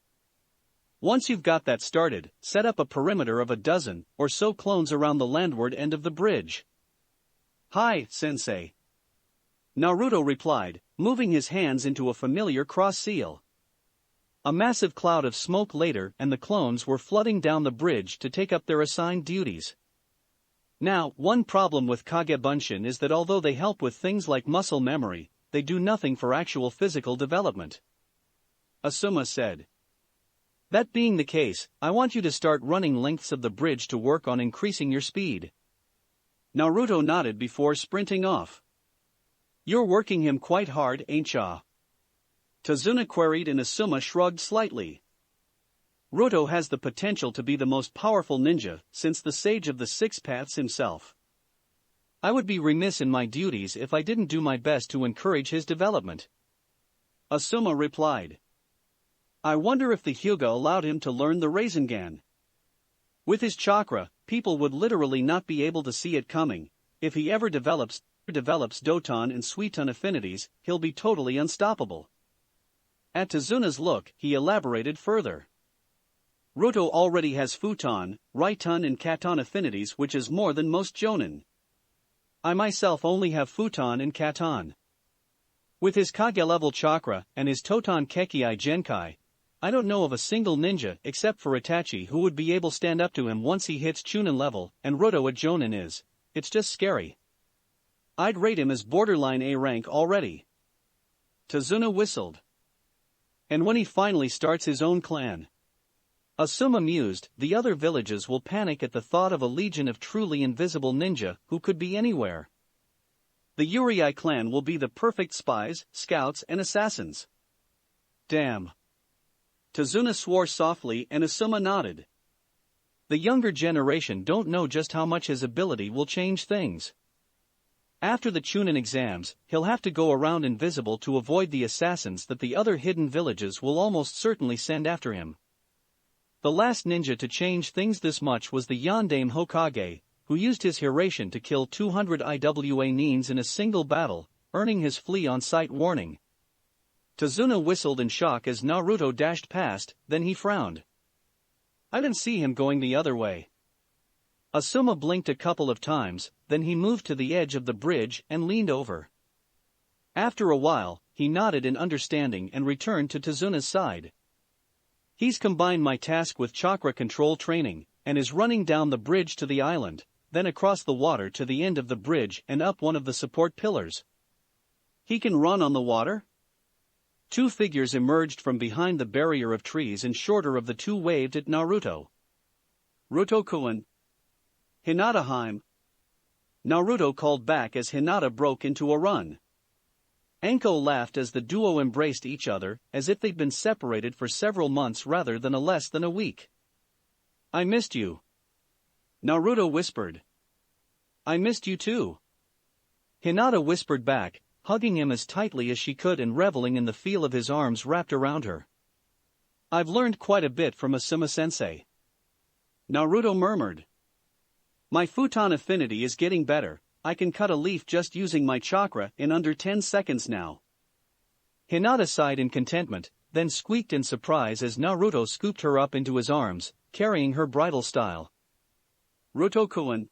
Speaker 1: Once you've got that started, set up a perimeter of a dozen or so clones around the landward end of the bridge. Hi, sensei. Naruto replied, moving his hands into a familiar cross seal. A massive cloud of smoke later, and the clones were flooding down the bridge to take up their assigned duties. Now, one problem with Kagebunshin is that although they help with things like muscle memory, they do nothing for actual physical development. Asuma said. That being the case, I want you to start running lengths of the bridge to work on increasing your speed. Naruto nodded before sprinting off. You're working him quite hard, ain't ya? Tazuna queried, and Asuma shrugged slightly. Ruto has the potential to be the most powerful ninja since the Sage of the Six Paths himself. I would be remiss in my duties if I didn't do my best to encourage his development. Asuma replied. I wonder if the Hyuga allowed him to learn the Rasengan. With his chakra, people would literally not be able to see it coming. If he ever develops Doton and Suiton affinities, he'll be totally unstoppable. At Tazuna's look, he elaborated further. Ruto already has Futon, Raiton and Katon affinities, which is more than most Jonin. I myself only have Futon and Katon. With his Kage-level chakra and his Toton Kekkai Genkai, I don't know of a single ninja except for Itachi who would be able to stand up to him once he hits Chunin level, and Ruto at Jonin is. It's just scary. I'd rate him as borderline A rank already. Tazuna whistled. And when he finally starts his own clan. Asuma mused, the other villages will panic at the thought of a legion of truly invisible ninja who could be anywhere. The Urei clan will be the perfect spies, scouts and assassins. Damn. Tazuna swore softly, and Asuma nodded. The younger generation don't know just how much his ability will change things. After the Chunin exams, he'll have to go around invisible to avoid the assassins that the other hidden villages will almost certainly send after him. The last ninja to change things this much was the Yondaime Hokage, who used his Hiration to kill 200 IWA Nins in a single battle, earning his flee on sight warning. Tazuna whistled in shock as Naruto dashed past, then he frowned. I didn't see him going the other way. Asuma blinked a couple of times, then he moved to the edge of the bridge and leaned over. After a while, he nodded in understanding and returned to Tazuna's side. He's combined my task with chakra control training, and is running down the bridge to the island, then across the water to the end of the bridge and up one of the support pillars. He can run on the water? Two figures emerged from behind the barrier of trees and shorter of the two waved at Naruto. Ruto-kun. Hinata-heim. Naruto called back as Hinata broke into a run. Anko laughed as the duo embraced each other, as if they'd been separated for several months rather than less than a week. I missed you. Naruto whispered. I missed you too. Hinata whispered back, hugging him as tightly as she could and reveling in the feel of his arms wrapped around her. I've learned quite a bit from Asuma-sensei. Naruto murmured. My futon affinity is getting better. I can cut a leaf just using my chakra in under 10 seconds now. Hinata sighed in contentment, then squeaked in surprise as Naruto scooped her up into his arms, carrying her bridal style. Ruto-kun.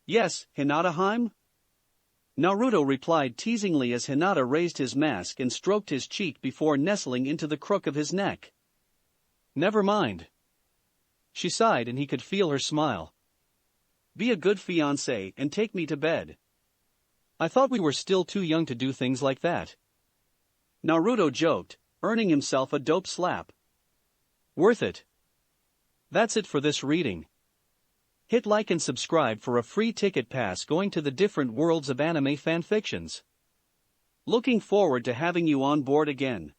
Speaker 1: Yes, Hinata-heim? Naruto replied teasingly as Hinata raised his mask and stroked his cheek before nestling into the crook of his neck. Never mind. She sighed and he could feel her smile. Be a good fiancé and take me to bed. I thought we were still too young to do things like that. Naruto joked, earning himself a dope slap. Worth it. That's it for this reading. Hit like and subscribe for a free ticket pass going to the different worlds of anime fanfictions. Looking forward to having you on board again.